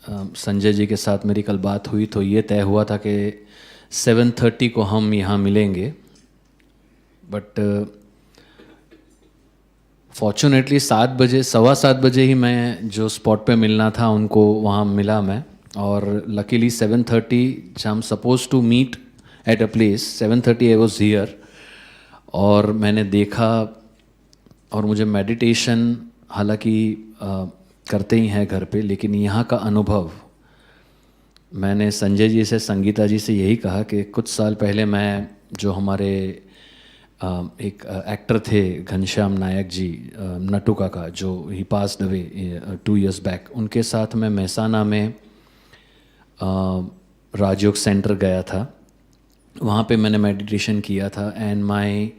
संजय जी के साथ मेरी कल बात हुई, तो ये तय हुआ था कि 7:30 को हम यहाँ मिलेंगे। बट फॉर्चुनेटली 7 बजे, 7:15 बजे ही मैं जो स्पॉट पे मिलना था उनको वहाँ मिला मैं। और लकीली 7:30 हम suppose to meet at a place, 7:30 I was here. और मैंने देखा, और मुझे मेडिटेशन हालांकि करते ही हैं घर पे, लेकिन यहाँ का अनुभव, मैंने संजय जी से, संगीता जी से यही कहा कि कुछ साल पहले मैं, जो हमारे एक एक्टर थे घनश्याम नायक जी, नटू काका, जो ही पास्ड अवे 2 years बैक, उनके साथ मैं मेहसाना में राजयोग सेंटर गया था। वहाँ पे मैंने मेडिटेशन किया था। And my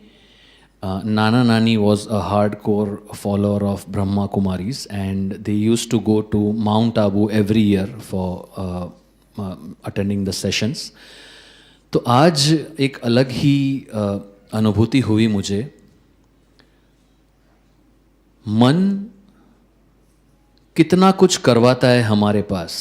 Nana Nani was a hardcore follower of Brahma Kumaris, and they used to go to Mount Abu every year for attending the sessions. तो आज एक अलग ही अनुभूति हुई मुझे. मन कितना कुछ करवाता है हमारे पास,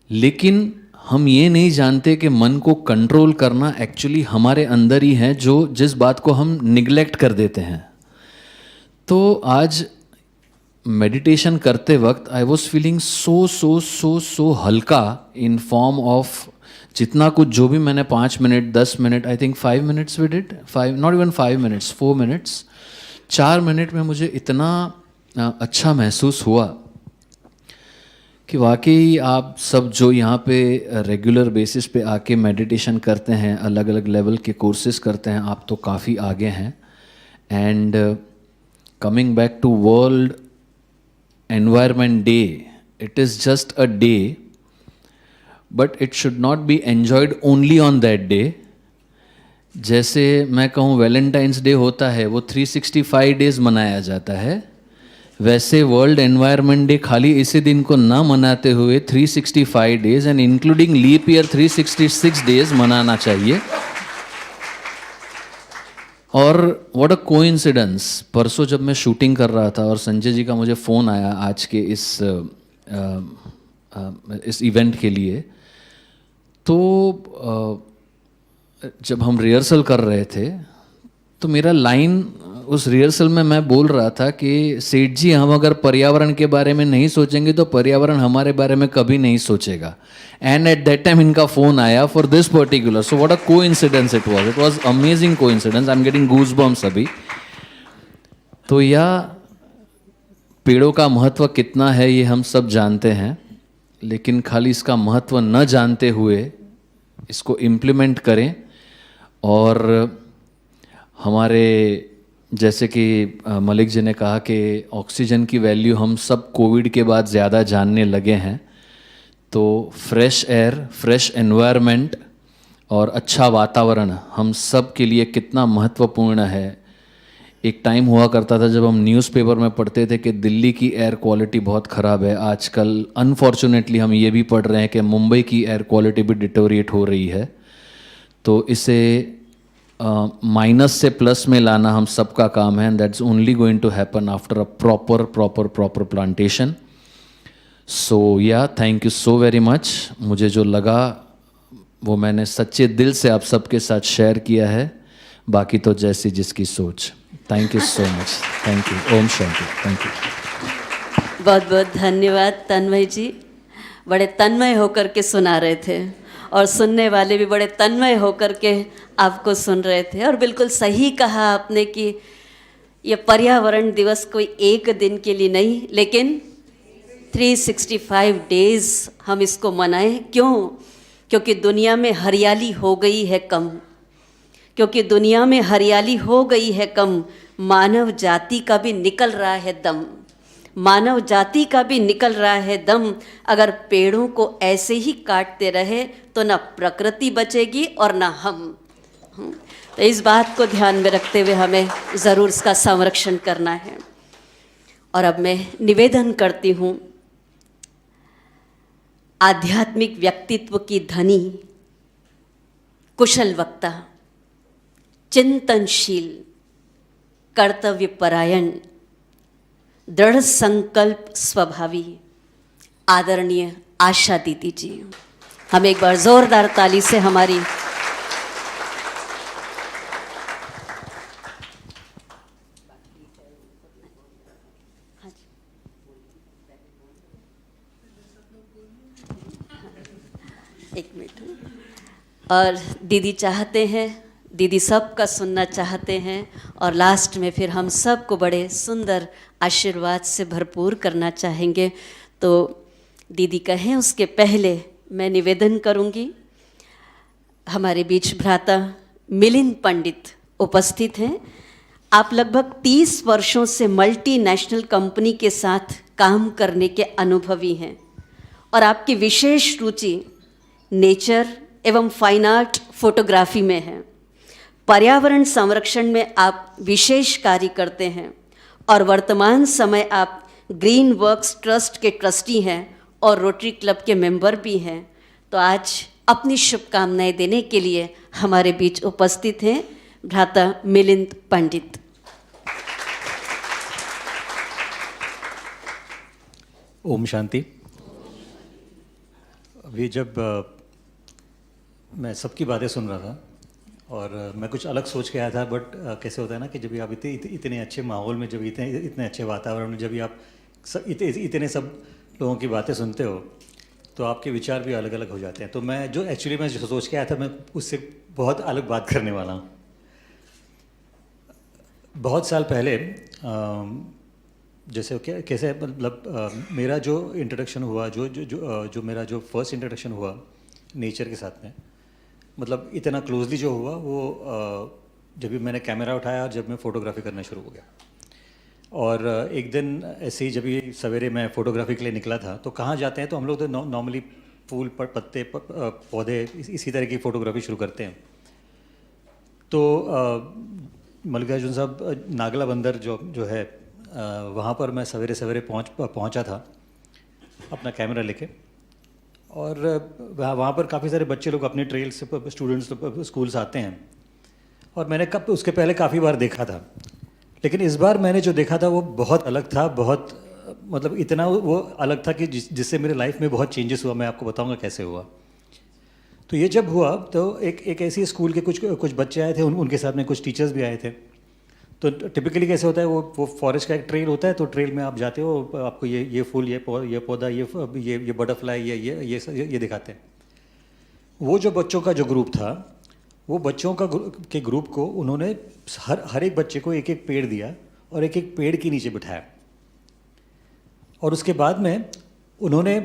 लेकिन हम ये नहीं जानते कि मन को कंट्रोल करना एक्चुअली हमारे अंदर ही है, जो जिस बात को हम निगलेक्ट कर देते हैं. तो आज मेडिटेशन करते वक्त आई वॉज फीलिंग सो हल्का इन फॉर्म ऑफ जितना कुछ जो भी मैंने 5 minute 10 minute I think 5 minutes we did 5 not even 5 minutes 4 minutes 4 minute में मुझे इतना अच्छा महसूस हुआ कि वाकई आप सब जो यहाँ पे रेगुलर बेसिस पे आके मेडिटेशन करते हैं, अलग अलग लेवल के कोर्सेज करते हैं, आप तो काफ़ी आगे हैं. And coming back to World Environment Day, it is just a day, but it should not be enjoyed only on that day. जैसे मैं कहूँ वैलेंटाइंस डे होता है, वो 365 डेज़ मनाया जाता है, वैसे वर्ल्ड एनवायरनमेंट डे खाली इसी दिन को ना मनाते हुए 365 days and including leap year 366 days मनाना चाहिए. और व्हाट अ कोइंसिडेंस, परसों जब मैं शूटिंग कर रहा था और संजय जी का मुझे फ़ोन आया आज के इस इवेंट के लिए, तो जब हम रिहर्सल कर रहे थे तो मेरा लाइन उस रिहर्सल में मैं बोल रहा था कि सेठ जी, हम अगर पर्यावरण के बारे में नहीं सोचेंगे तो पर्यावरण हमारे बारे में कभी नहीं सोचेगा. एंड एट दैट टाइम इनका फ़ोन आया for this particular. So what a coincidence it was amazing coincidence. I am getting goosebumps अभी. तो यह पेड़ों का महत्व कितना है ये हम सब जानते हैं, लेकिन खाली इसका महत्व न जानते हुए इसको इम्प्लीमेंट करें. और हमारे जैसे कि मलिक जी ने कहा कि ऑक्सीजन की वैल्यू हम सब कोविड के बाद ज़्यादा जानने लगे हैं. तो फ्रेश एयर, फ्रेश एनवायरनमेंट और अच्छा वातावरण हम सब के लिए कितना महत्वपूर्ण है. एक टाइम हुआ करता था जब हम न्यूज़पेपर में पढ़ते थे कि दिल्ली की एयर क्वालिटी बहुत ख़राब है. आजकल अनफॉर्चुनेटली हम ये भी पढ़ रहे हैं कि मुंबई की एयर क्वालिटी भी डिटोरिएट हो रही है. तो इसे माइनस से प्लस में लाना हम सबका काम है. And that's only going to happen after a proper plantation. So yeah thank you so very much. मुझे जो लगा वो मैंने सच्चे दिल से आप सबके साथ शेयर किया है. बाकी तो जैसी जिसकी सोच. Thank you so much. Thank you. ओम शांति. Thank you. बहुत बहुत धन्यवाद तन्मय जी. बड़े तन्मय होकर के सुना रहे थे और सुनने वाले भी बड़े तन्मय होकर के आपको सुन रहे थे. और बिल्कुल सही कहा आपने कि ये पर्यावरण दिवस कोई एक दिन के लिए नहीं, लेकिन 365 डेज़ हम इसको मनाएं. क्यों? क्योंकि दुनिया में हरियाली हो गई है कम. क्योंकि दुनिया में हरियाली हो गई है कम, मानव जाति का भी निकल रहा है दम. मानव जाति का भी निकल रहा है दम. अगर पेड़ों को ऐसे ही काटते रहे तो ना प्रकृति बचेगी और ना हम. तो इस बात को ध्यान में रखते हुए हमें ज़रूर इसका संरक्षण करना है. और अब मैं निवेदन करती हूँ आध्यात्मिक व्यक्तित्व की धनी, कुशल वक्ता, चिंतनशील, कर्तव्यपरायण, दृढ़ संकल्प स्वभावी आदरणीय आशा दीदी जी. हम एक बार जोरदार ताली से हमारी एक मिनट. और दीदी चाहते हैं, दीदी सबका सुनना चाहते हैं और लास्ट में फिर हम सबको बड़े सुंदर आशीर्वाद से भरपूर करना चाहेंगे. तो दीदी कहें उसके पहले मैं निवेदन करूंगी. हमारे बीच भ्राता मिलिंद पंडित उपस्थित हैं. आप लगभग 30 वर्षों से मल्टीनेशनल कंपनी के साथ काम करने के अनुभवी हैं और आपकी विशेष रुचि नेचर एवं फाइन आर्ट फोटोग्राफी में है. पर्यावरण संरक्षण में आप विशेष कार्य करते हैं और वर्तमान समय आप ग्रीन वर्क्स ट्रस्ट के ट्रस्टी हैं और रोटरी क्लब के मेंबर भी हैं। तो आज अपनी शुभकामनाएं देने के लिए हमारे बीच उपस्थित हैं भ्राता मिलिंद पंडित। ओम शांति। अभी जब मैं सबकी बातें सुन रहा था और मैं कुछ अलग सोच के आया था, बट कैसे होता है ना कि जब भी आप इतने अच्छे माहौल में, जब इतने अच्छे वातावरण में, जब भी आप इतने सब लोगों की बातें सुनते हो तो आपके विचार भी अलग अलग हो जाते हैं। तो मैं जो सोच के आया था, मैं उससे बहुत अलग बात करने वाला हूँ। बहुत साल पहले जैसे कैसे मतलब मेरा जो इंट्रोडक्शन हुआ, जो मेरा जो फर्स्ट इंट्रोडक्शन हुआ नेचर के साथ में, मतलब इतना क्लोजली जो हुआ वो जब भी मैंने कैमरा उठाया और जब मैं फ़ोटोग्राफी करना शुरू हो गया। और एक दिन ऐसे ही जब ये सवेरे मैं फ़ोटोग्राफी के लिए निकला था, तो कहाँ जाते हैं तो हम लोग तो नॉर्मली फूल पत्ते पौधे इसी तरह की फ़ोटोग्राफी शुरू करते हैं। तो मल्लिकार्जुन साहब नागला बंदर जो है वहाँ पर मैं सवेरे सवेरे पहुँचा था अपना कैमरा लेके। और वहाँ पर काफ़ी सारे बच्चे लोग अपने ट्रेल से स्टूडेंट्स स्कूल से आते हैं, और मैंने उसके पहले काफ़ी बार देखा था, लेकिन इस बार मैंने जो देखा था वो बहुत अलग था। बहुत मतलब इतना वो अलग था कि जिससे मेरे लाइफ में बहुत चेंजेस हुआ। मैं आपको बताऊंगा कैसे हुआ। तो ये जब हुआ तो एक ऐसी स्कूल के कुछ बच्चे आए थे, उनके साथ में कुछ टीचर्स भी आए थे। तो टिपिकली कैसे होता है, वो फॉरेस्ट का एक ट्रेल होता है, तो ट्रेल में आप जाते हो, आपको ये फूल, ये पौधा, ये बटरफ्लाई, ये दिखाते हैं। वो जो बच्चों का जो ग्रुप था, वो बच्चों के ग्रुप को उन्होंने हर एक बच्चे को एक एक पेड़ दिया और एक एक पेड़ के नीचे बिठाया। और उसके बाद में उन्होंने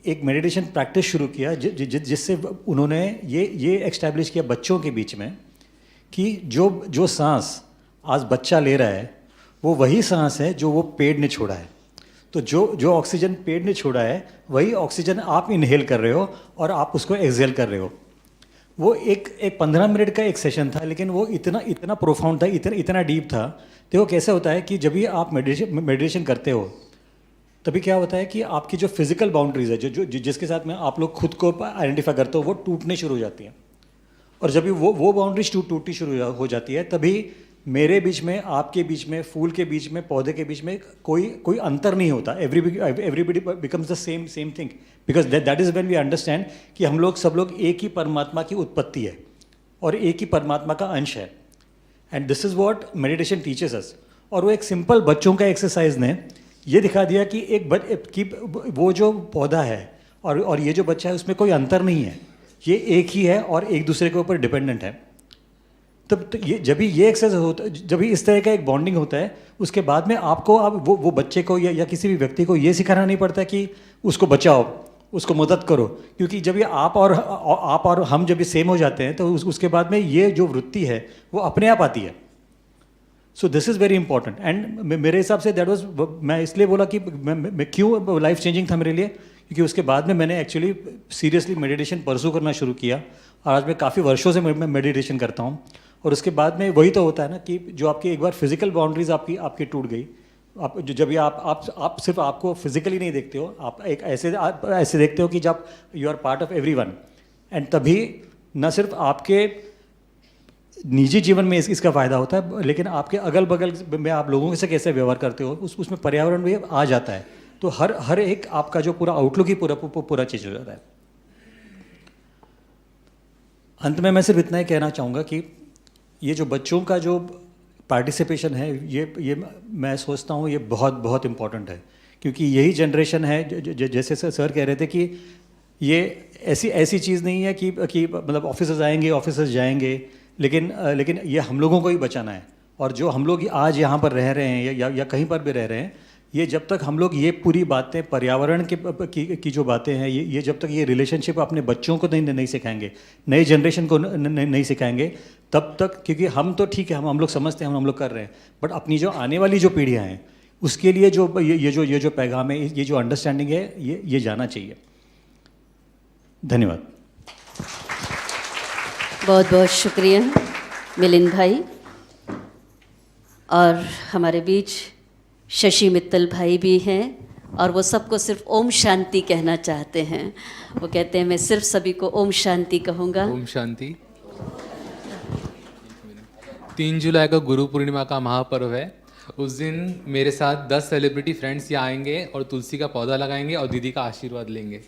एक मेडिटेशन प्रैक्टिस शुरू किया, जिससे उन्होंने ये एस्टैब्लिश किया बच्चों के बीच में कि जो सांस आज बच्चा ले रहा है वो वही सांस है जो वो पेड़ ने छोड़ा है। तो जो ऑक्सीजन पेड़ ने छोड़ा है वही ऑक्सीजन आप इनहेल कर रहे हो और आप उसको एक्सहेल कर रहे हो। वो एक 15 मिनट का एक सेशन था, लेकिन वो इतना प्रोफाउंड था, इतना डीप था। देखो कैसे होता है कि जब भी आप मेडिटेशन करते हो तभी क्या होता है कि आपकी जो फिजिकल बाउंड्रीज है, जिसके साथ में आप लोग खुद को आइडेंटिफाई करते हो, वो टूटने शुरू हो जाती हैं। और जब भी वो बाउंड्रीज टूटनी शुरू हो जाती है, तभी मेरे बीच में, आपके बीच में, फूल के बीच में, पौधे के बीच में कोई अंतर नहीं होता। Everybody becomes the same thing, because that is when we understand कि हम लोग सब लोग एक ही परमात्मा की उत्पत्ति है और एक ही परमात्मा का अंश है। And this is what meditation teaches us. और वो एक सिंपल बच्चों का एक्सरसाइज ने ये दिखा दिया कि वो जो पौधा है और ये जो बच्चा है उसमें कोई अंतर नहीं है, ये एक ही है और एक दूसरे के ऊपर डिपेंडेंट है। तब ये जब भी ये एक्सरसाइज होता है, जब भी इस तरह का एक बॉन्डिंग होता है, उसके बाद में आपको अब वो बच्चे को या किसी भी व्यक्ति को ये सिखाना नहीं पड़ता कि उसको बचाओ, उसको मदद करो, क्योंकि जब ये आप और हम जब ये सेम हो जाते हैं तो उसके बाद में ये जो वृत्ति है वो अपने आप आती है। So this is very important. And मेरे हिसाब से दैट वाज, मैं इसलिए बोला कि मैं क्यों लाइफ चेंजिंग था मेरे लिए, क्योंकि उसके बाद में मैंने एक्चुअली सीरियसली मेडिटेशन परसू करना शुरू किया और आज मैं काफ़ी वर्षों से मैं मेडिटेशन करता हूँ। और उसके बाद में वही तो होता है ना कि जो आपकी एक बार फिजिकल बाउंड्रीज आपकी टूट गई, आप जब ये आप सिर्फ आपको फिजिकली नहीं देखते हो, आप एक ऐसे देखते हो कि जब you are part of everyone. And तभी न सिर्फ आपके निजी जीवन में इसका फ़ायदा होता है, लेकिन आपके अगल बगल में आप लोगों से कैसे व्यवहार करते हो उसमें पर्यावरण भी आ जाता है। तो हर एक आपका जो पूरा आउटलुक ही पूरा चीज़ हो जाता है। अंत में मैं सिर्फ इतना ही कहना चाहूँगा कि ये जो बच्चों का जो पार्टिसिपेशन है, ये मैं सोचता हूँ ये बहुत बहुत इम्पॉर्टेंट है, क्योंकि यही जनरेशन है जैसे सर कह रहे थे कि ये ऐसी चीज़ नहीं है कि मतलब ऑफिसर्स आएंगे, ऑफिसर्स जाएंगे, लेकिन ये हम लोगों को ही बचाना है। और जो हम लोग आज यहाँ पर रह रहे हैं या कहीं पर भी रह रहे हैं, ये जब तक हम लोग ये पूरी बातें पर्यावरण की जो बातें हैं, ये जब तक ये रिलेशनशिप अपने बच्चों को नहीं सिखाएंगे, नई जनरेशन को नहीं सिखाएंगे, तब तक, क्योंकि हम तो ठीक है, हम लोग समझते हैं, हम लोग कर रहे हैं, बट अपनी जो आने वाली जो पीढ़ियाँ हैं उसके लिए ये जो पैगाम है, ये जो अंडरस्टैंडिंग है, ये जाना चाहिए। धन्यवाद। बहुत बहुत शुक्रिया। मिलिंद भाई और हमारे बीच शशि मित्तल भाई भी हैं और वो सबको सिर्फ ओम शांति कहना चाहते हैं। वो कहते हैं मैं सिर्फ सभी को ओम शांति कहूँगा। ओम शांति। 3 जुलाई का गुरु पूर्णिमा का महापर्व है। उस दिन मेरे साथ 10 सेलिब्रिटी फ्रेंड्स यहाँ आएंगे और तुलसी का पौधा लगाएंगे और दीदी का आशीर्वाद लेंगे।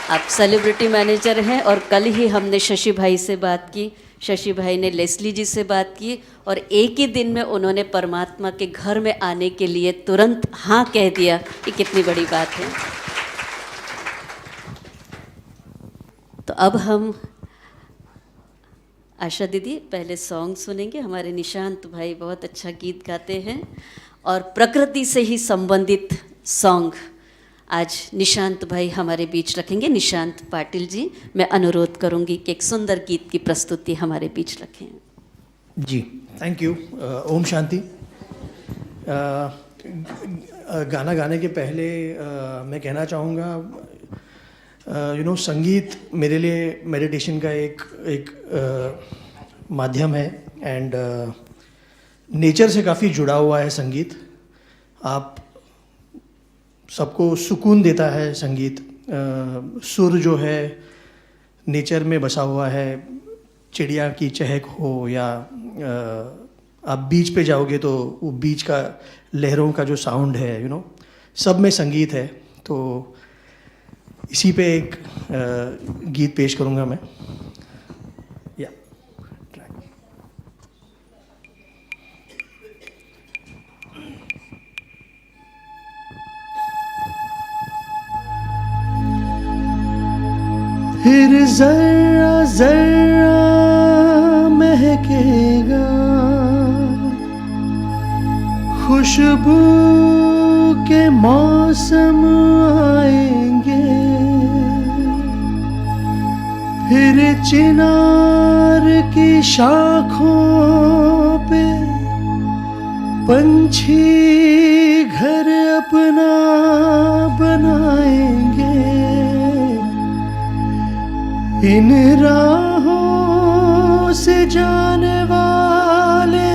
आप सेलिब्रिटी मैनेजर हैं और कल ही हमने शशि भाई से बात की, शशि भाई ने लेस्ली जी से बात की और एक ही दिन में उन्होंने परमात्मा के घर में आने के लिए तुरंत हाँ कह दिया। ये कितनी बड़ी बात है। तो अब हम आशा दीदी पहले सॉन्ग सुनेंगे। हमारे निशांत भाई बहुत अच्छा गीत गाते हैं और प्रकृति से ही संबंधित सॉन्ग आज निशांत भाई हमारे बीच रखेंगे। निशांत पाटिल जी, मैं अनुरोध करूंगी कि एक सुंदर गीत की प्रस्तुति हमारे बीच रखें। जी, थैंक यू। ओम शांति। गाना गाने के पहले मैं कहना चाहूँगा संगीत मेरे लिए मेडिटेशन का एक माध्यम है एंड नेचर से काफ़ी जुड़ा हुआ है संगीत। आप सबको सुकून देता है संगीत। सुर जो है नेचर में बसा हुआ है, चिड़िया की चहक हो या आप बीच पे जाओगे तो वो बीच का लहरों का जो साउंड है सब में संगीत है। तो इसी पे एक गीत पेश करूँगा मैं। फिर जरा जरा महकेगा, खुशबू के मौसम आएंगे, फिर चिनार की शाखों पे पंछी घर अपना बनाएंगे। इन राहों से जाने वाले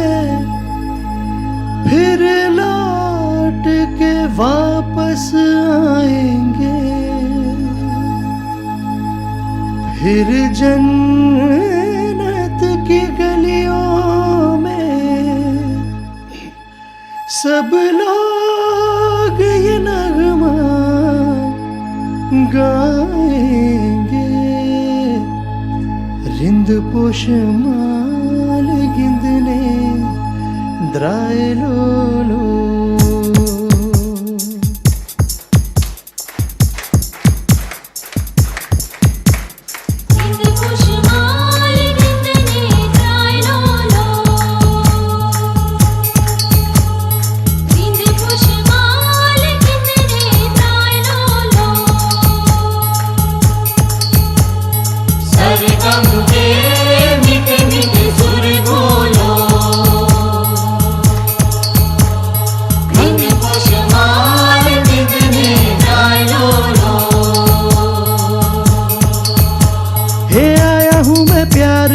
फिर लौट के वापस आएंगे, फिर जन्नत की गलियों में सब लोग ये नगमा गाएंगे। रिंद पोशमाल गिंदने द्राय लोलो,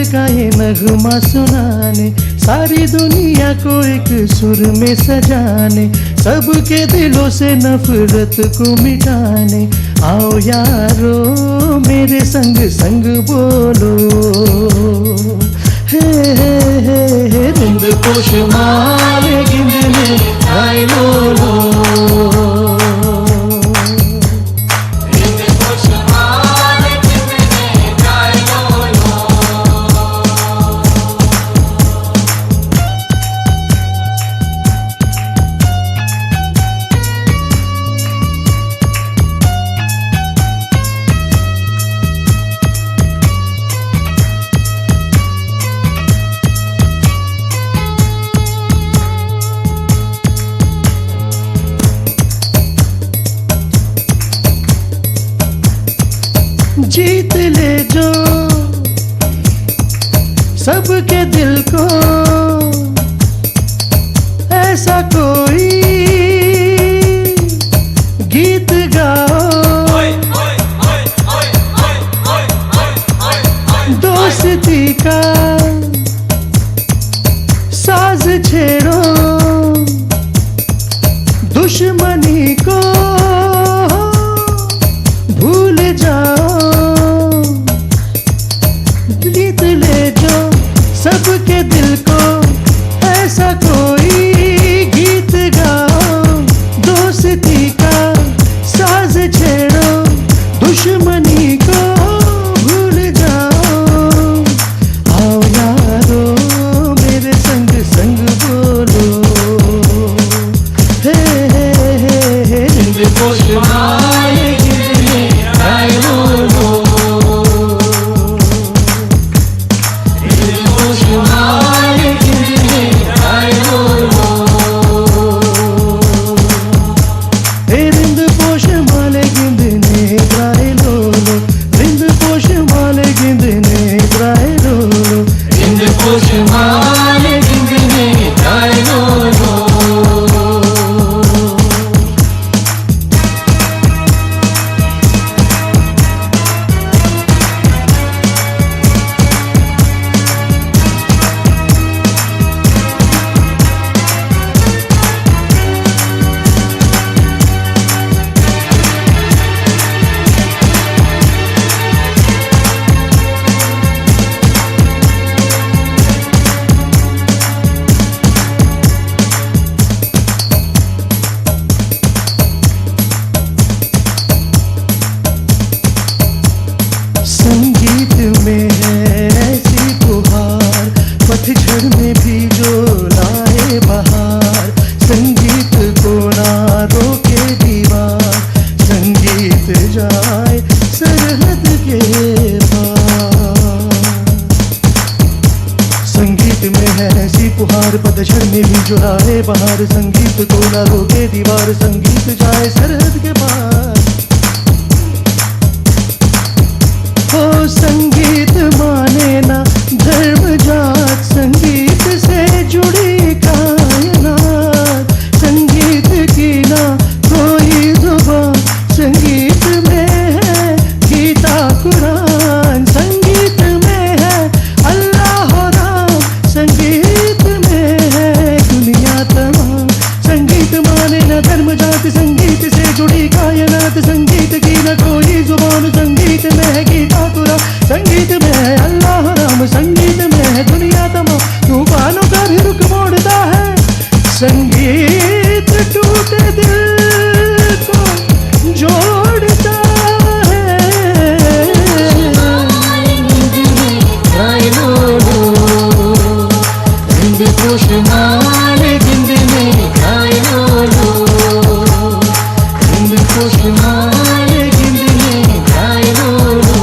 का ये नगमा सुनाने, सारी दुनिया को एक सुर में सजाने, सबके दिलों से नफरत को मिटाने। आओ यारो मेरे संग संग बोलो, हे हे हे हे रिंद पोशमाल गिंदने आए लोलो। जीत ले जो सबके दिल को, ऐसा कोई गीत गाओ, दोस्ती का छेड़ो दुश्मनी को भूल जाओ, जीत ले जो सबके दिल को, ऐसा कोई गीत गाओ, दोस्ती का साज छेड़ो, दुश्मनी को भूल जाओ। आओ यारो मेरे संग संग बोलो, हे जिंद पोश माए गिरने आए बोलो, जिंद पोश माए गिरने आए बोलो, हे रिंद पोश माले गिंदने प्राय लोलो, रिंद पोश माले गिंदने प्राय लोलो, रिंद पोश माले गिंदने प्राय लोलो। संगीत में है ऐसी फुहार, पतझड़ में भी जो लाए बहार, संगीत को ना रोके दीवार, संगीत जाए सरहद के पार। संगीत में है ऐसी फुहार, पतझड़ में भी जो लाए बहार, संगीत को ना रोके दीवार, संगीत जाए सरहद के पार। हो संगीत माने ना धर्म जात, संगीत से जुड़ी कायनात, संगीत की ना कोई जुबान, संगीत में है गीता कुरान, संगीत में है अल्लाह राम, संगीत में है दुनिया तमाम। संगीत माने ना धर्म जात, संगीत से जुड़ी कायनात, संगीत की न कोई जुबान, संगीत में है गीता कुरान, संगीत में है अल्लाह राम, संगीत में है दुनिया तमाम। तूफानों का भी रुख मोड़ता है संगीत, टूटे दिल को जोड़ता है। हिंद पोश माले गिंदने गाए बोलो, हिंद पोश माले गिंदने गाए बोलो,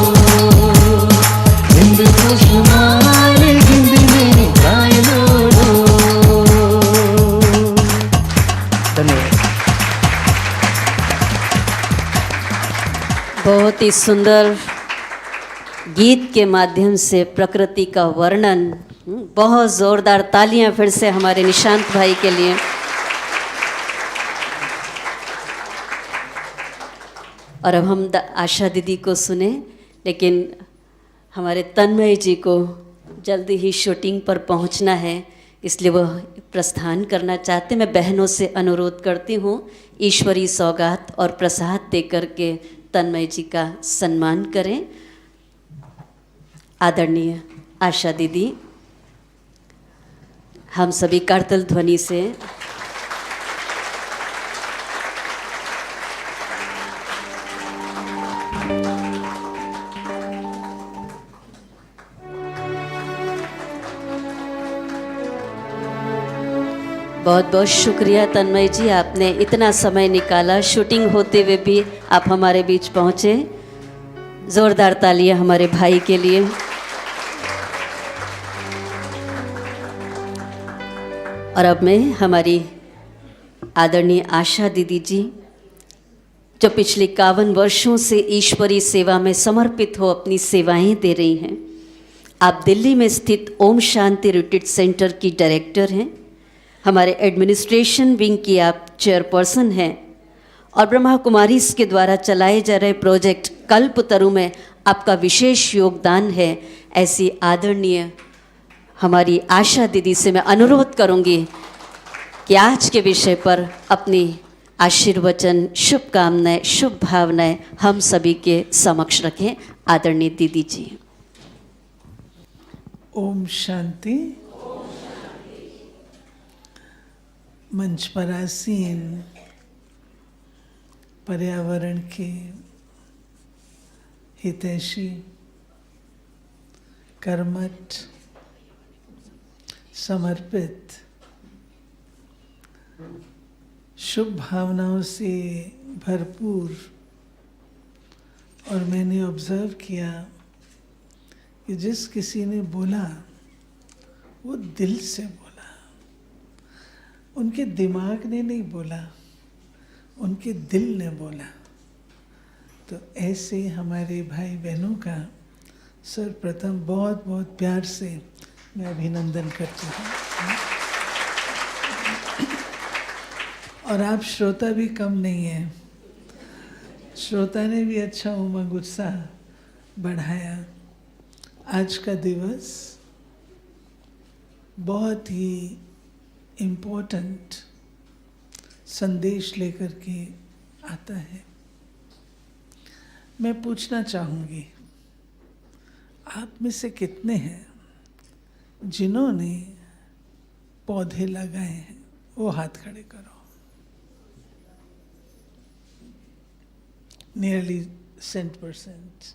हिंद पोश माले गिंदने गाए बोलो। धन्यवाद। बहुत ही सुंदर गीत के माध्यम से प्रकृति का वर्णन। बहुत ज़ोरदार तालियां फिर से हमारे निशांत भाई के लिए। और अब हम आशा दीदी को सुने, लेकिन हमारे तन्मय जी को जल्दी ही शूटिंग पर पहुंचना है, इसलिए वह प्रस्थान करना चाहते। मैं बहनों से अनुरोध करती हूँ ईश्वरी सौगात और प्रसाद देकर के तन्मय जी का सम्मान करें। आदरणीय आशा दीदी, हम सभी करतल ध्वनि से बहुत बहुत शुक्रिया तन्मय जी, आपने इतना समय निकाला, शूटिंग होते हुए भी आप हमारे बीच पहुँचे। ज़ोरदार तालियां हमारे भाई के लिए। और अब मैं हमारी आदरणीय आशा दीदी जी, जो पिछले 51 वर्षों से ईश्वरीय सेवा में समर्पित हो अपनी सेवाएं दे रही हैं। आप दिल्ली में स्थित ओम शांति रिट्रीट सेंटर की डायरेक्टर हैं, हमारे एडमिनिस्ट्रेशन विंग की आप चेयरपर्सन हैं, और ब्रह्मा कुमारीज के द्वारा चलाए जा रहे प्रोजेक्ट कल्पतरु में आपका विशेष योगदान है। ऐसी आदरणीय हमारी आशा दीदी से मैं अनुरोध करूंगी कि आज के विषय पर अपनी आशीर्वचन, शुभकामनाएं, शुभ भावनाएं हम सभी के समक्ष रखें। आदरणीय दीदी जी। ओम शांति। मंच पर आसीन पर्यावरण के हितैषी, कर्मठ, समर्पित, शुभ भावनाओं से भरपूर, और मैंने ऑब्जर्व किया कि जिस किसी ने बोला वो दिल से बोला, उनके दिमाग ने नहीं बोला, उनके दिल ने बोला। तो ऐसे हमारे भाई बहनों का सर्वप्रथम बहुत बहुत प्यार से मैं अभिनंदन करती हूँ। और आप श्रोता भी कम नहीं हैं, श्रोता ने भी अच्छा उमंग उत्साह बढ़ाया। आज का दिवस बहुत ही इम्पोर्टेंट संदेश लेकर के आता है। मैं पूछना चाहूँगी, आप में से कितने हैं जिन्होंने पौधे लगाए हैं? वो हाथ खड़े करो। नियरली 100%।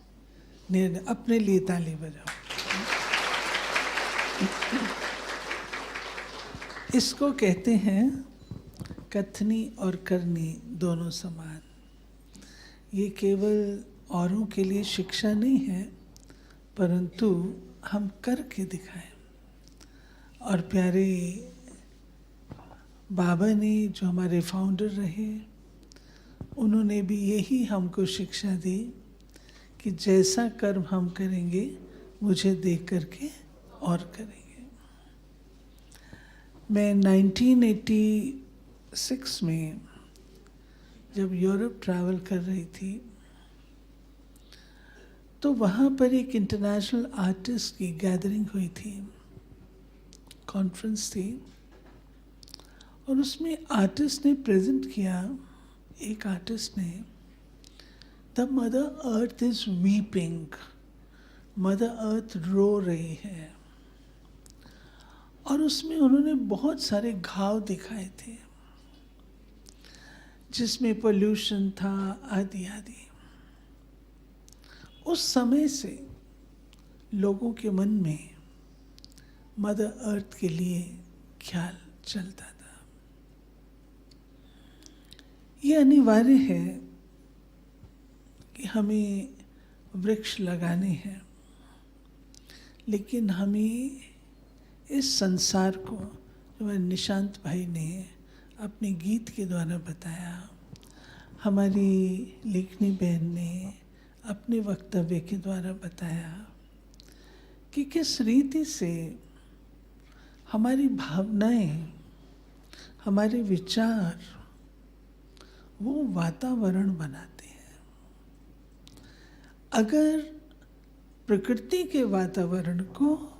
अपने लिए ताली बजाओ। इसको कहते हैं कथनी और करनी दोनों समान। ये केवल औरों के लिए शिक्षा नहीं है, परंतु हम करके दिखाएं। और प्यारे बाबा ने, जो हमारे फाउंडर रहे, उन्होंने भी यही हमको शिक्षा दी कि जैसा कर्म हम करेंगे मुझे देख करके और करेंगे। मैं 1986 में जब यूरोप ट्रैवल कर रही थी, तो वहाँ पर एक इंटरनेशनल आर्टिस्ट की गैदरिंग हुई थी, कॉन्फ्रेंस थी, और उसमें आर्टिस्ट ने प्रेजेंट किया, एक आर्टिस्ट ने, the mother earth is weeping, mother earth रो रही है। और उसमें उन्होंने बहुत सारे घाव दिखाए थे जिसमें पोल्यूशन था, आदि आदि। उस समय से लोगों के मन में मदर अर्थ के लिए ख्याल चलता था। ये अनिवार्य है कि हमें वृक्ष लगाने हैं, लेकिन हमें इस संसार को, जो निशांत भाई ने अपने गीत के द्वारा बताया, हमारी लेखनी बहन ने अपने वक्तव्य के द्वारा बताया कि किस रीति से हमारी भावनाएं, हमारे विचार वो वातावरण बनाते हैं। अगर प्रकृति के वातावरण को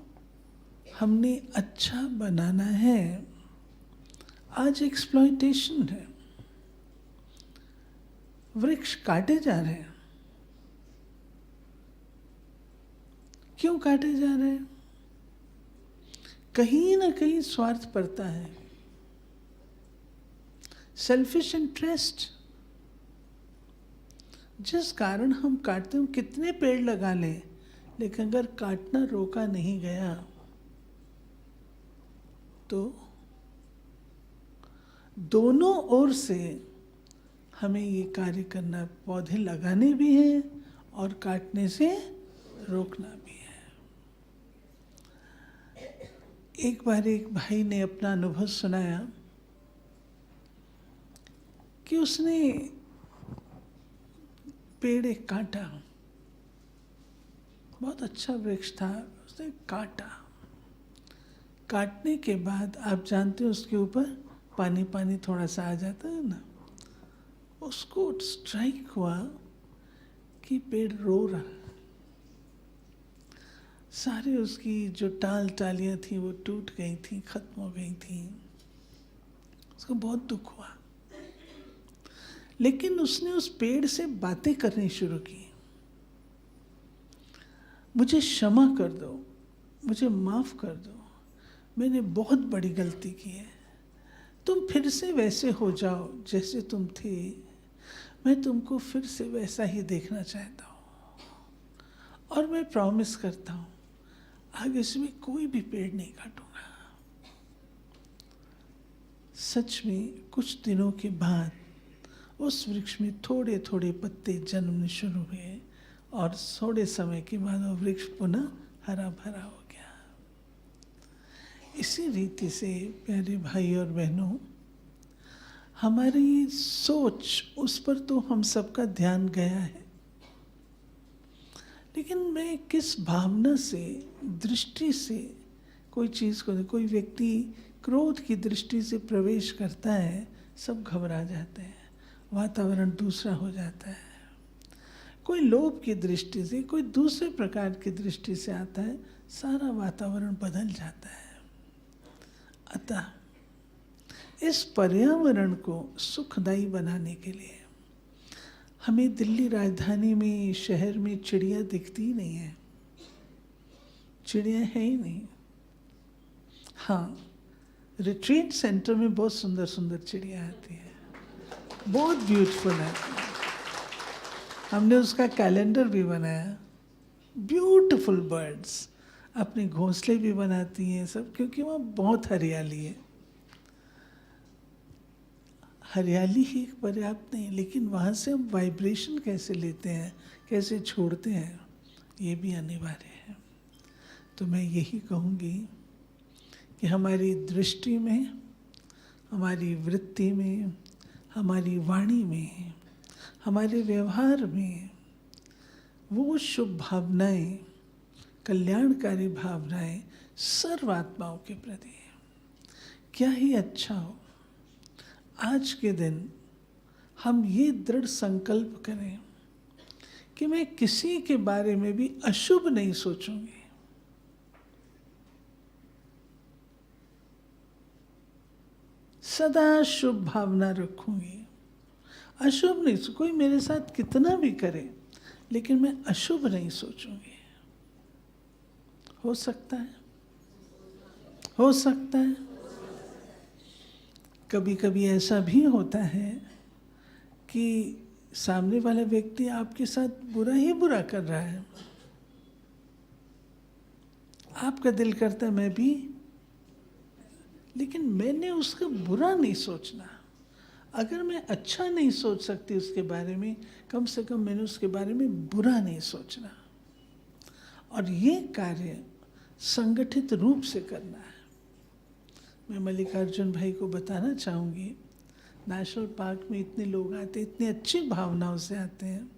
हमने अच्छा बनाना है, आज एक्सप्लॉयटेशन है, वृक्ष काटे जा रहे हैं। क्यों काटे जा रहे हैं? कहीं ना कहीं स्वार्थ पड़ता है, सेल्फिश इंटरेस्ट, जिस कारण हम काटते हैं। कितने पेड़ लगा लें, लेकिन अगर काटना रोका नहीं गया तो दोनों ओर से हमें ये कार्य करना, पौधे लगाने भी हैं और काटने से रोकना भी है। एक बार एक भाई ने अपना अनुभव सुनाया कि उसने पेड़ एक काटा, बहुत अच्छा वृक्ष था, उसने काटा। काटने के बाद आप जानते हो उसके ऊपर पानी पानी थोड़ा सा आ जाता है ना, उसको स्ट्राइक हुआ कि पेड़ रो रहा। सारे उसकी जो टाल टालियाँ थी वो टूट गई थी, खत्म हो गई थी। उसको बहुत दुख हुआ, लेकिन उसने उस पेड़ से बातें करनी शुरू की। मुझे क्षमा कर दो, मुझे माफ़ कर दो, मैंने बहुत बड़ी गलती की है, तुम फिर से वैसे हो जाओ जैसे तुम थे, मैं तुमको फिर से वैसा ही देखना चाहता हूँ, और मैं प्रॉमिस करता हूँ आगे से मैं कोई भी पेड़ नहीं काटूंगा। सच में कुछ दिनों के बाद उस वृक्ष में थोड़े थोड़े पत्ते जन्मने शुरू हुए, और थोड़े समय के बाद वो वृक्ष पुनः हरा भरा हो गया। इसी रीति से प्यारे भाई और बहनों, हमारी सोच, उस पर तो हम सबका ध्यान गया है, लेकिन मैं किस भावना से, दृष्टि से कोई चीज़ को, कोई व्यक्ति क्रोध की दृष्टि से प्रवेश करता है, सब घबरा जाते हैं, वातावरण दूसरा हो जाता है। कोई लोभ की दृष्टि से, कोई दूसरे प्रकार की दृष्टि से आता है, सारा वातावरण बदल जाता है। अतः इस पर्यावरण को सुखदायी बनाने के लिए हमें दिल्ली राजधानी में, शहर में चिड़िया दिखती ही नहीं है, चिड़िया है ही नहीं। हाँ, रिट्रीट सेंटर में बहुत सुंदर सुंदर चिड़िया आती है, बहुत ब्यूटीफुल आती है। हमने उसका कैलेंडर भी बनाया, ब्यूटीफुल बर्ड्स अपने घोंसले भी बनाती हैं सब, क्योंकि वहाँ बहुत हरियाली है। हरियाली ही पर्याप्त नहीं, लेकिन वहाँ से हम वाइब्रेशन कैसे लेते हैं, कैसे छोड़ते हैं, ये भी अनिवार्य है। तो मैं यही कहूँगी कि हमारी दृष्टि में, हमारी वृत्ति में, हमारी वाणी में, हमारे व्यवहार में वो शुभ भावनाएं, कल्याणकारी भावनाएं सर्वात्माओं के प्रति, क्या ही अच्छा हो आज के दिन हम ये दृढ़ संकल्प करें कि मैं किसी के बारे में भी अशुभ नहीं सोचूंगी। सदा शुभ भावना रखूंगी, अशुभ नहीं। कोई मेरे साथ कितना भी करे, लेकिन मैं अशुभ नहीं सोचूंगी। हो सकता है, हो सकता है। कभी कभी ऐसा भी होता है कि सामने वाला व्यक्ति आपके साथ बुरा ही बुरा कर रहा है, आपका दिल करता है मैं भी, लेकिन मैंने उसका बुरा नहीं सोचना। अगर मैं अच्छा नहीं सोच सकती उसके बारे में, कम से कम मैंने उसके बारे में बुरा नहीं सोचना। और ये कार्य संगठित रूप से करना है। मैं मल्लिकार्जुन भाई को बताना चाहूँगी, नेशनल पार्क में इतने लोग आते हैं, इतनी अच्छी भावनाओं से आते हैं।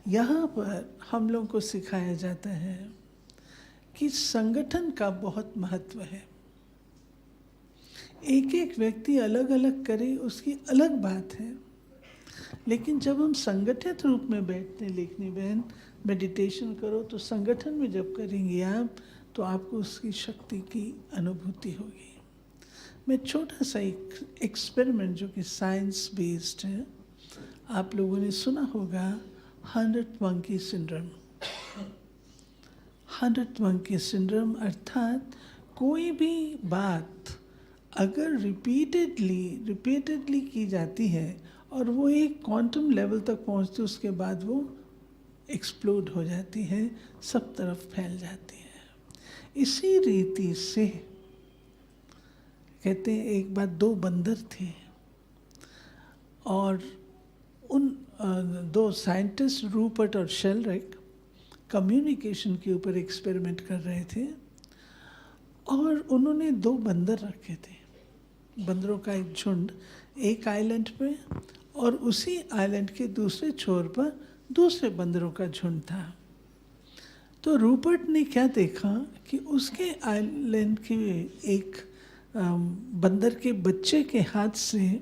यहाँ पर हम लोग को सिखाया जाता है कि संगठन का बहुत महत्व है। एक एक व्यक्ति अलग अलग करे, उसकी अलग बात है, लेकिन जब हम संगठित रूप में बैठते हैं, लेखनी बहन मेडिटेशन करो, तो संगठन में जब करेंगे आप, तो आपको उसकी शक्ति की अनुभूति होगी। मैं छोटा सा एक एक्सपेरिमेंट जो कि साइंस बेस्ड है, आप लोगों ने सुना होगा 100 मंकी सिंड्रोम। 100 मंकी सिंड्रोम अर्थात कोई भी बात अगर रिपीटेडली की जाती है और वो एक क्वांटम लेवल तक पहुंचती है, उसके बाद वो एक्सप्लोड हो जाती है, सब तरफ फैल जाती है। इसी रीति से कहते हैं एक बार 2 बंदर थे और उन 2 साइंटिस्ट रूपर्ट और शेलरिक कम्युनिकेशन के ऊपर एक्सपेरिमेंट कर रहे थे और उन्होंने 2 बंदर रखे थे। बंदरों का एक झुंड एक आइलैंड पे और उसी आइलैंड के दूसरे छोर पर दूसरे बंदरों का झुंड था। तो रूपर्ट ने क्या देखा कि उसके आइलैंड के एक बंदर के बच्चे के हाथ से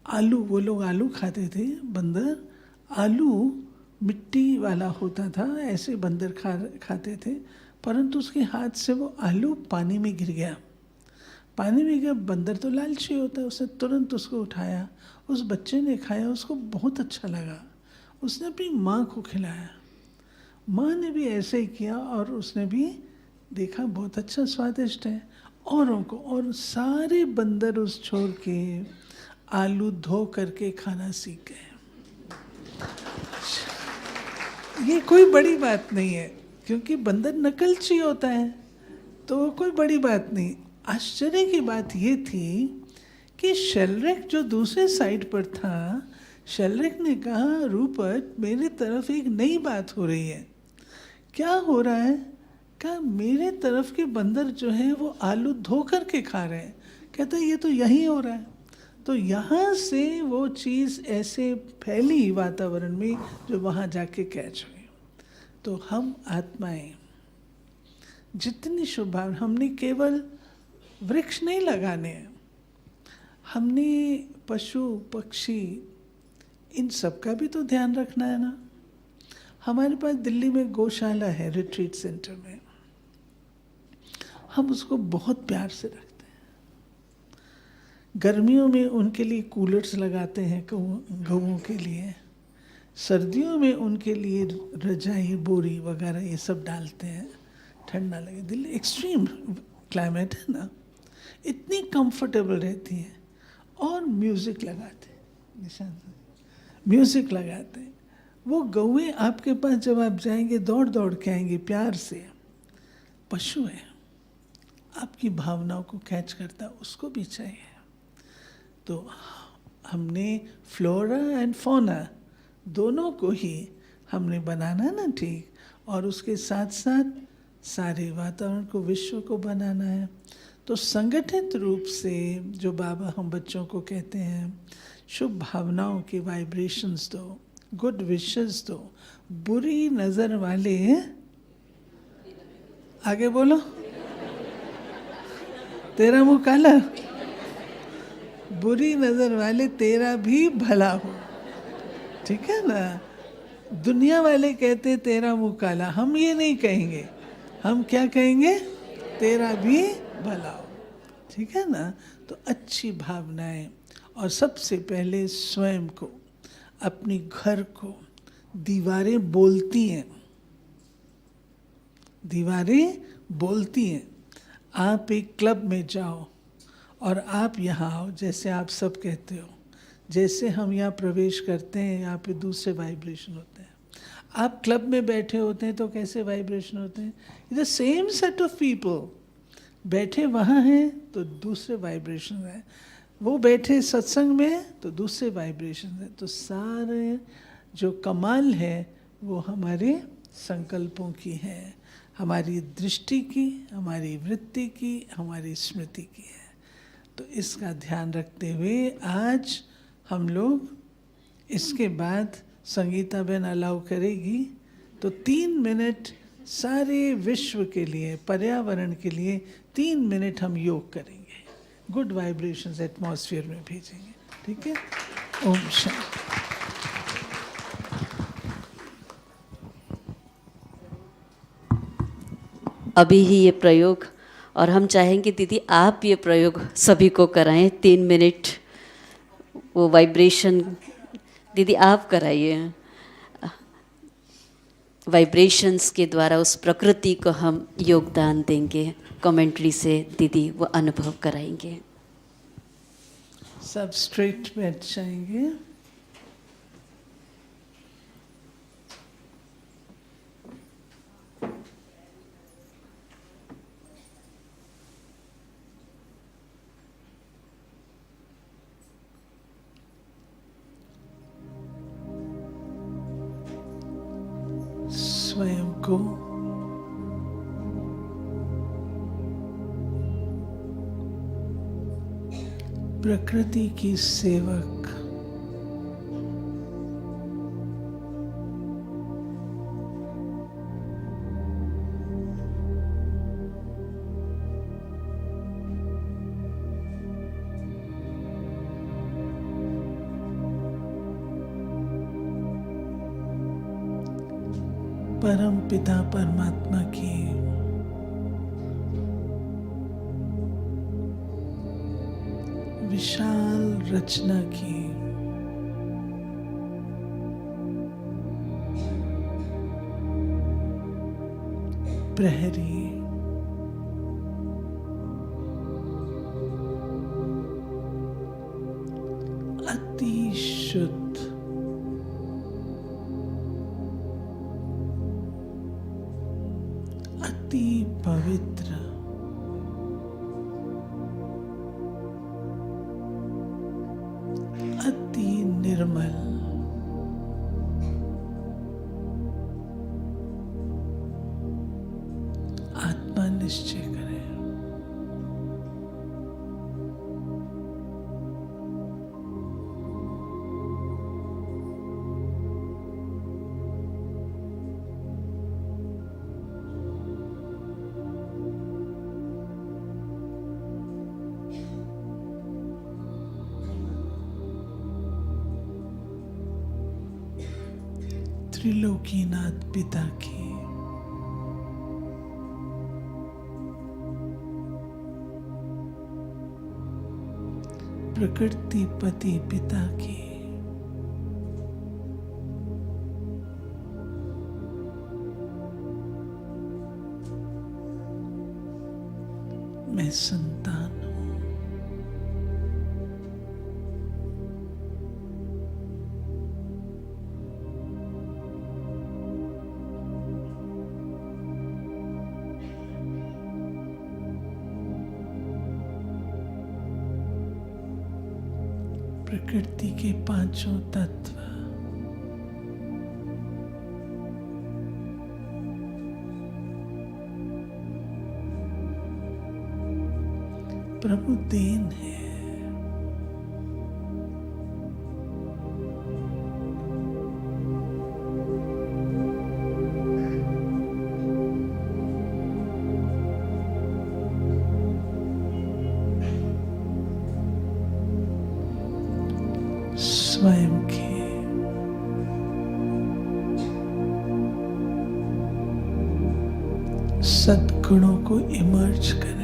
आलू, वो लोग आलू खाते थे बंदर, आलू मिट्टी वाला होता था, ऐसे बंदर खाते थे, परंतु उसके हाथ से वो आलू पानी में गिर गया। पानी में गया, बंदर तो लालची होता है, उसने तुरंत उसको उठाया, उस बच्चे ने खाया, उसको बहुत अच्छा लगा, उसने अपनी माँ को खिलाया, माँ ने भी ऐसे ही किया और उसने भी देखा बहुत अच्छा स्वादिष्ट है, औरों को, और सारे बंदर उस छोर के आलू धो करके खाना सीख गए। ये कोई बड़ी बात नहीं है, क्योंकि बंदर नकलची होता है, तो कोई बड़ी बात नहीं। आश्चर्य की बात ये थी कि शेलरैक जो दूसरे साइड पर था, शेलरैक ने कहा, रूपर्ट मेरी तरफ एक नई बात हो रही है। क्या हो रहा है? कहा, मेरे तरफ के बंदर जो है वो आलू धो करके खा रहे हैं। कहता ये तो यहीं हो रहा है। तो यहाँ से वो चीज़ ऐसे फैली वातावरण में जो वहाँ जाके कैच हुई। तो हम आत्माएं जितनी शुभ, हमने केवल वृक्ष नहीं लगाने हैं, हमने पशु पक्षी इन सब का भी तो ध्यान रखना है ना। हमारे पास दिल्ली में गौशाला है, रिट्रीट सेंटर में, हम उसको बहुत प्यार से रखते हैं। गर्मियों में उनके लिए कूलर्स लगाते हैं गऊओं के लिए, सर्दियों में उनके लिए रजाई बोरी वगैरह ये सब डालते हैं, ठंडा लगे। दिल्ली एक्सट्रीम क्लाइमेट है ना, इतनी कंफर्टेबल रहती है। और म्यूज़िक लगाते हैं, निशांत म्यूज़िक लगाते हैं। वो गौएं आपके पास जब आप जाएंगे दौड़ दौड़ के आएंगे प्यार से। पशु है, आपकी भावनाओं को कैच करता, उसको भी चाहिए। तो हमने फ्लोरा एंड फौना दोनों को ही हमने बनाना ना, ठीक, और उसके साथ साथ सारे वातावरण को, विश्व को बनाना है। तो संगठित रूप से जो बाबा हम बच्चों को कहते हैं, शुभ भावनाओं के वाइब्रेशंस दो, गुड विशेस दो, बुरी नज़र वाले, आगे बोलो, तेरा मुँह काला, बुरी नज़र वाले तेरा भी भला हो, ठीक है ना। दुनिया वाले कहते तेरा मुँह काला, हम ये नहीं कहेंगे, हम क्या कहेंगे, तेरा भी भला हो, ठीक है ना। तो अच्छी भावनाएं, और सबसे पहले स्वयं को, अपनी घर को। दीवारें बोलती हैं, दीवारें बोलती हैं। आप एक क्लब में जाओ और आप यहाँ आओ, जैसे आप सब कहते हो, जैसे हम यहाँ प्रवेश करते हैं, यहाँ पे दूसरे वाइब्रेशन होते हैं। आप क्लब में बैठे होते हैं तो कैसे वाइब्रेशन होते हैं? The same set of people बैठे वहाँ हैं तो दूसरे वाइब्रेशन हैं, वो बैठे सत्संग में तो दूसरे वाइब्रेशन हैं। तो सारे जो कमाल है वो हमारे संकल्पों की है, हमारी दृष्टि की, हमारी वृत्ति की, हमारी स्मृति की है। तो इसका ध्यान रखते हुए आज हम लोग, इसके बाद संगीता बहन अलाउ करेगी तो 3 मिनट सारे विश्व के लिए, पर्यावरण के लिए 3 मिनट हम योग करेंगे, गुड वाइब्रेशंस एटमॉस्फेयर में भेजेंगे, ठीक है। ओम शांति। अभी ही ये प्रयोग, और हम चाहेंगे दीदी आप ये प्रयोग सभी को कराएं, 3 मिनट वो वाइब्रेशन दीदी आप कराइए। वाइब्रेशंस के द्वारा उस प्रकृति को हम योगदान देंगे, कमेंट्री से दीदी वो अनुभव कराएंगे। सब स्ट्रेट बैठ जाएंगे। स्वयं को प्रकृति की सेवक, परम पिता परमात्मा की विशाल रचना की प्रहरी अति शुद्ध अति पवित्र अति निर्मल आत्मा निश्चय करें। त्रिलोकीनाथ पिता की प्रकृति पति पिता की मैं संतान हूं। प्रकृति के पांचों तत्व प्रभु देन है। स्वयं के सद्गुणों को इमर्ज करें।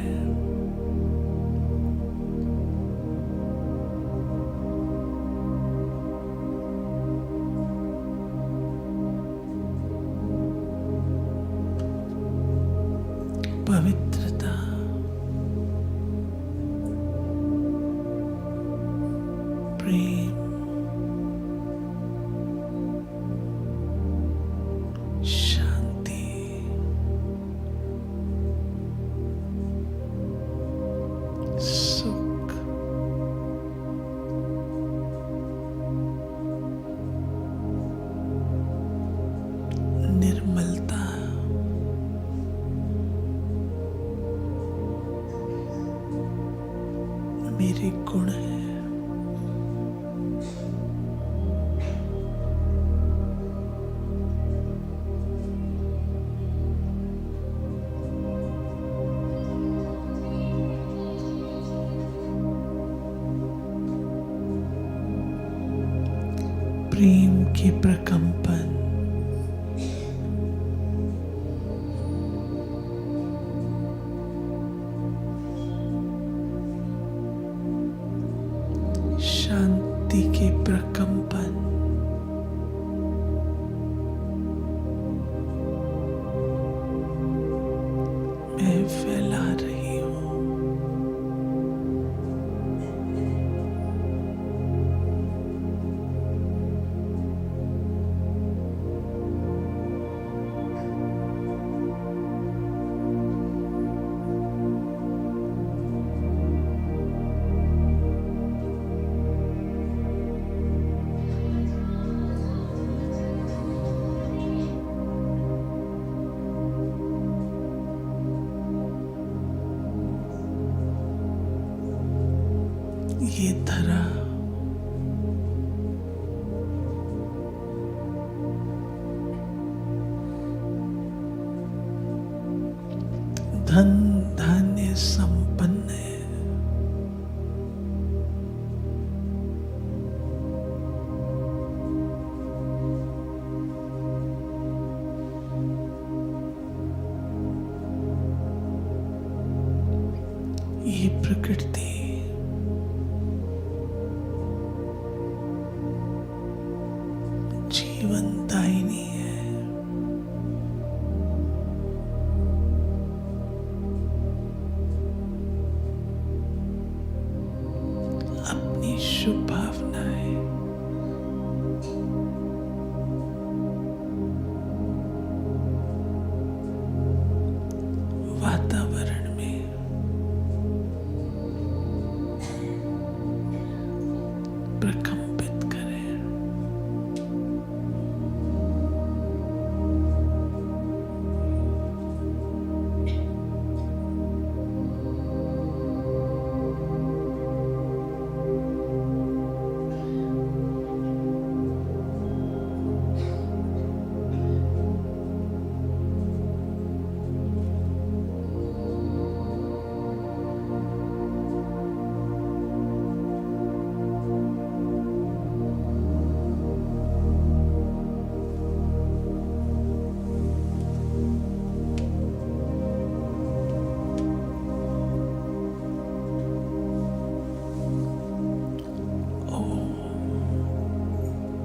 पवित्रता प्रेम शांति सुख निर्मलता मेरे गुण है। प्रेम के प्रकंपन शांति के प्रकंपन मैं फैला रही हूं। ये धरा धन धान्य संपन्न है। जीवन दायिनी है। अपनी शुभ भावनाएं वातावरण में प्रकंपित करें।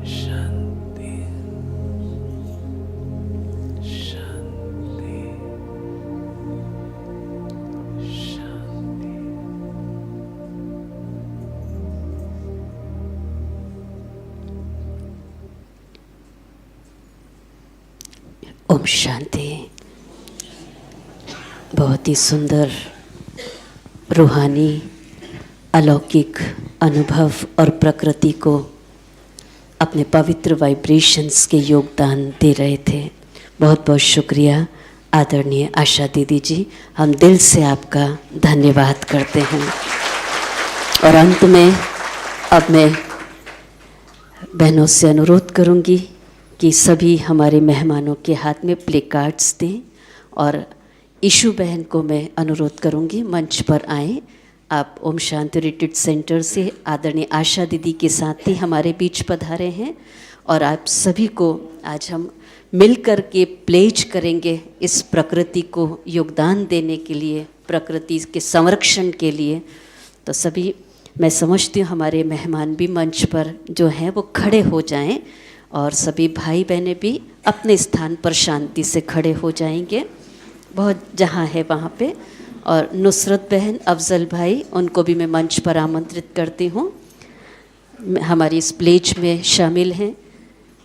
शांति शांति शांति। ओम शांति। बहुत ही सुंदर रूहानी अलौकिक अनुभव और प्रकृति को अपने पवित्र वाइब्रेशंस के योगदान दे रहे थे। बहुत बहुत शुक्रिया आदरणीय आशा दीदी जी, हम दिल से आपका धन्यवाद करते हैं। और अंत में अब मैं बहनों से अनुरोध करूंगी कि सभी हमारे मेहमानों के हाथ में प्ले कार्ड्स दें, और ईशू बहन को मैं अनुरोध करूंगी मंच पर आएँ। आप ओम शांति रिट्रीट सेंटर से आदरणीय आशा दीदी के साथ ही हमारे बीच पधारे हैं, और आप सभी को आज हम मिल कर के प्लेज करेंगे इस प्रकृति को योगदान देने के लिए, प्रकृति के संरक्षण के लिए। तो सभी, मैं समझती हूँ हमारे मेहमान भी मंच पर जो हैं वो खड़े हो जाएं, और सभी भाई बहनें भी अपने स्थान पर शांति से खड़े हो जाएंगे, बहुत जहाँ है वहाँ पे। और नुसरत बहन, अफजल भाई, उनको भी मैं मंच पर आमंत्रित करती हूँ, हमारी इस प्लेज में शामिल हैं।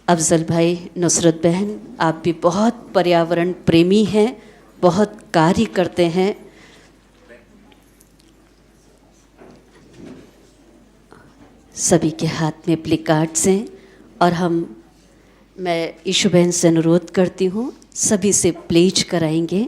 अफजल भाई, नुसरत बहन, आप भी बहुत पर्यावरण प्रेमी हैं, बहुत कार्य करते हैं। सभी के हाथ में प्ले कार्ड्स हैं, और मैं ईशु बहन से अनुरोध करती हूँ सभी से प्लेज कराएंगे।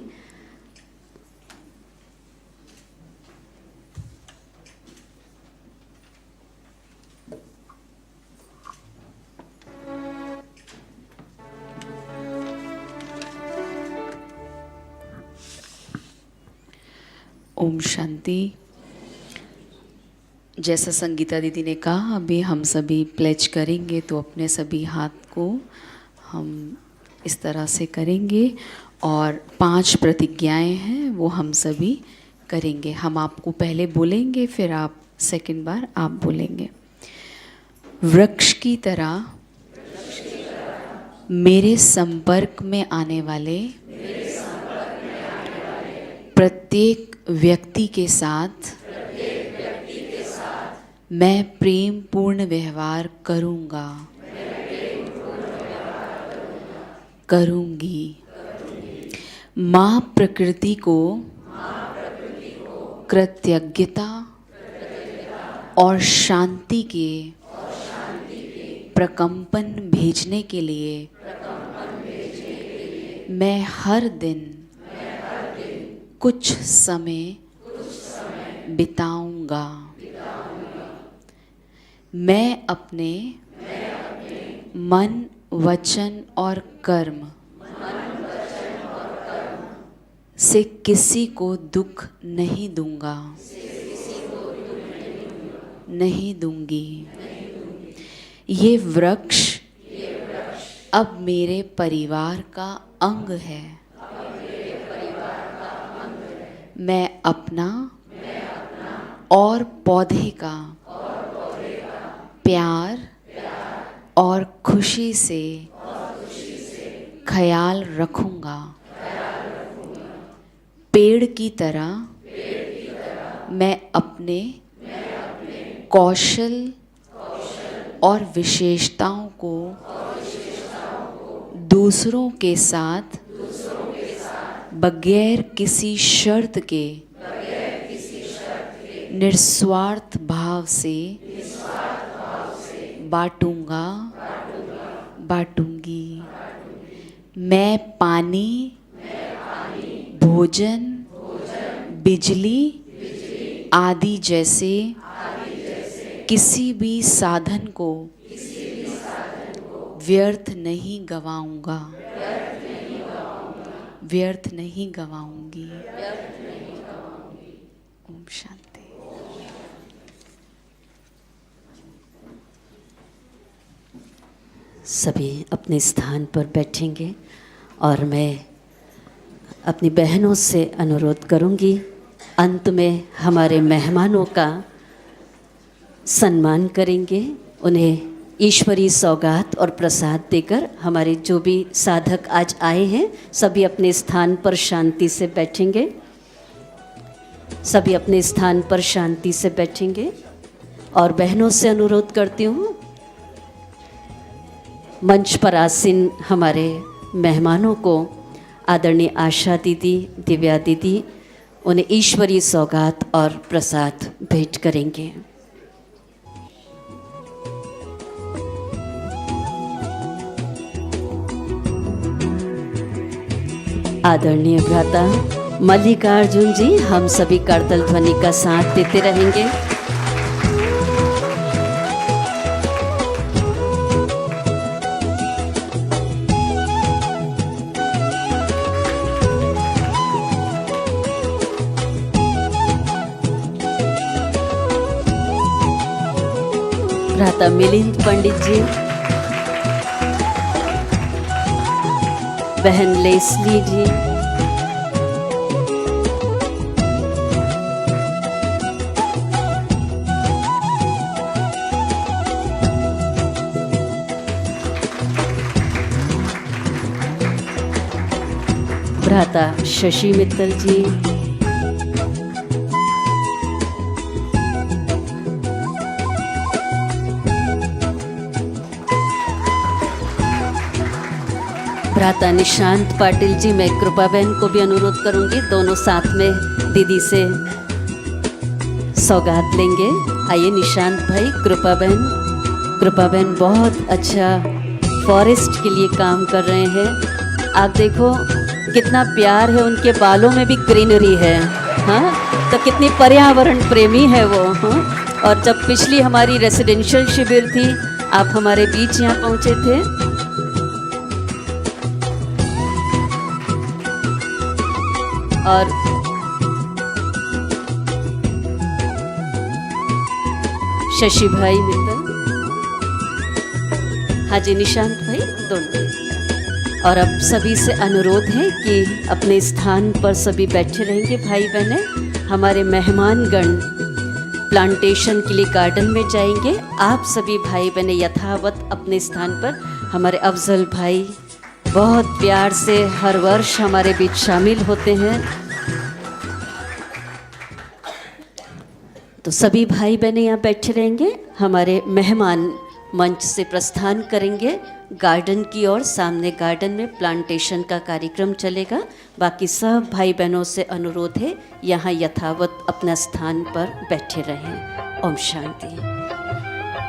ओम शांति। जैसा संगीता दीदी ने कहा, अभी हम सभी प्लेज करेंगे, तो अपने सभी हाथ को हम इस तरह से करेंगे, और 5 प्रतिज्ञाएं हैं वो हम सभी करेंगे। हम आपको पहले बोलेंगे, फिर आप सेकंड बार आप बोलेंगे। वृक्ष की तरह मेरे संपर्क में आने वाले प्रत्येक व्यक्ति के साथ मैं प्रेम पूर्ण व्यवहार करूँगा, करूँगी। माँ प्रकृति को कृतज्ञता और शांति के प्रकंपन भेजने के लिए मैं हर दिन कुछ समय बिताऊंगा। मैं अपने मन, वचन और कर्म से किसी को दुख नहीं दूंगा, नहीं दूंगी। ये वृक्ष अब मेरे परिवार का अंग है। मैं अपना और पौधे का प्यार और खुशी से ख्याल रखूंगा। पेड़ की तरह मैं अपने कौशल और विशेषताओं को दूसरों के साथ बगैर किसी शर्त के निस्वार्थ भाव से बांटूंगा, बांटूंगी। मैं पानी, भोजन, बिजली आदि जैसे किसी भी साधन को व्यर्थ नहीं गवाऊंगा, व्यर्थ नहीं गवाऊंगी। ओम शांति। सभी अपने स्थान पर बैठेंगे और मैं अपनी बहनों से अनुरोध करूंगी, अंत में हमारे मेहमानों का सम्मान करेंगे, उन्हें ईश्वरीय सौगात और प्रसाद देकर। हमारे जो भी साधक आज आए हैं सभी अपने स्थान पर शांति से बैठेंगे, सभी अपने स्थान पर शांति से बैठेंगे। और बहनों से अनुरोध करती हूँ, मंच पर आसीन हमारे मेहमानों को आदरणीय आशा दीदी, दिव्या दीदी उन्हें ईश्वरीय सौगात और प्रसाद भेंट करेंगे। आदरणीय भ्राता मल्लिकार्जुन जी हम सभी करतल ध्वनि का साथ देते रहेंगे। भ्राता मिलिंद पंडित जी, बहन लेस्ली जी, भ्राता शशि मित्तल जी, भ्राता निशांत पाटिल जी, मैं कृपा बहन को भी अनुरोध करूंगी, दोनों साथ में दीदी से सौगात लेंगे। आइए निशांत भाई, कृपा बहन बहुत अच्छा फॉरेस्ट के लिए काम कर रहे हैं। आप देखो कितना प्यार है, उनके बालों में भी ग्रीनरी है, हाँ, तो कितनी पर्यावरण प्रेमी है वो, हाँ। और जब पिछली हमारी रेसिडेंशियल शिविर थी, आप हमारे बीच यहाँ पहुँचे थे। और शशि भाई मित्तल, हाँ जी निशांत भाई, दोनों। और अब सभी से अनुरोध है कि अपने स्थान पर सभी बैठे रहेंगे। भाई बहने, हमारे मेहमानगण प्लांटेशन के लिए गार्डन में जाएंगे। आप सभी भाई बहने यथावत अपने स्थान पर। हमारे अफजल भाई बहुत प्यार से हर वर्ष हमारे बीच शामिल होते हैं। तो सभी भाई बहने यहाँ बैठे रहेंगे। हमारे मेहमान मंच से प्रस्थान करेंगे गार्डन की ओर। सामने गार्डन में प्लांटेशन का कार्यक्रम चलेगा। बाकी सब भाई बहनों से अनुरोध है यहाँ यथावत अपना स्थान पर बैठे रहें। ओम शांति।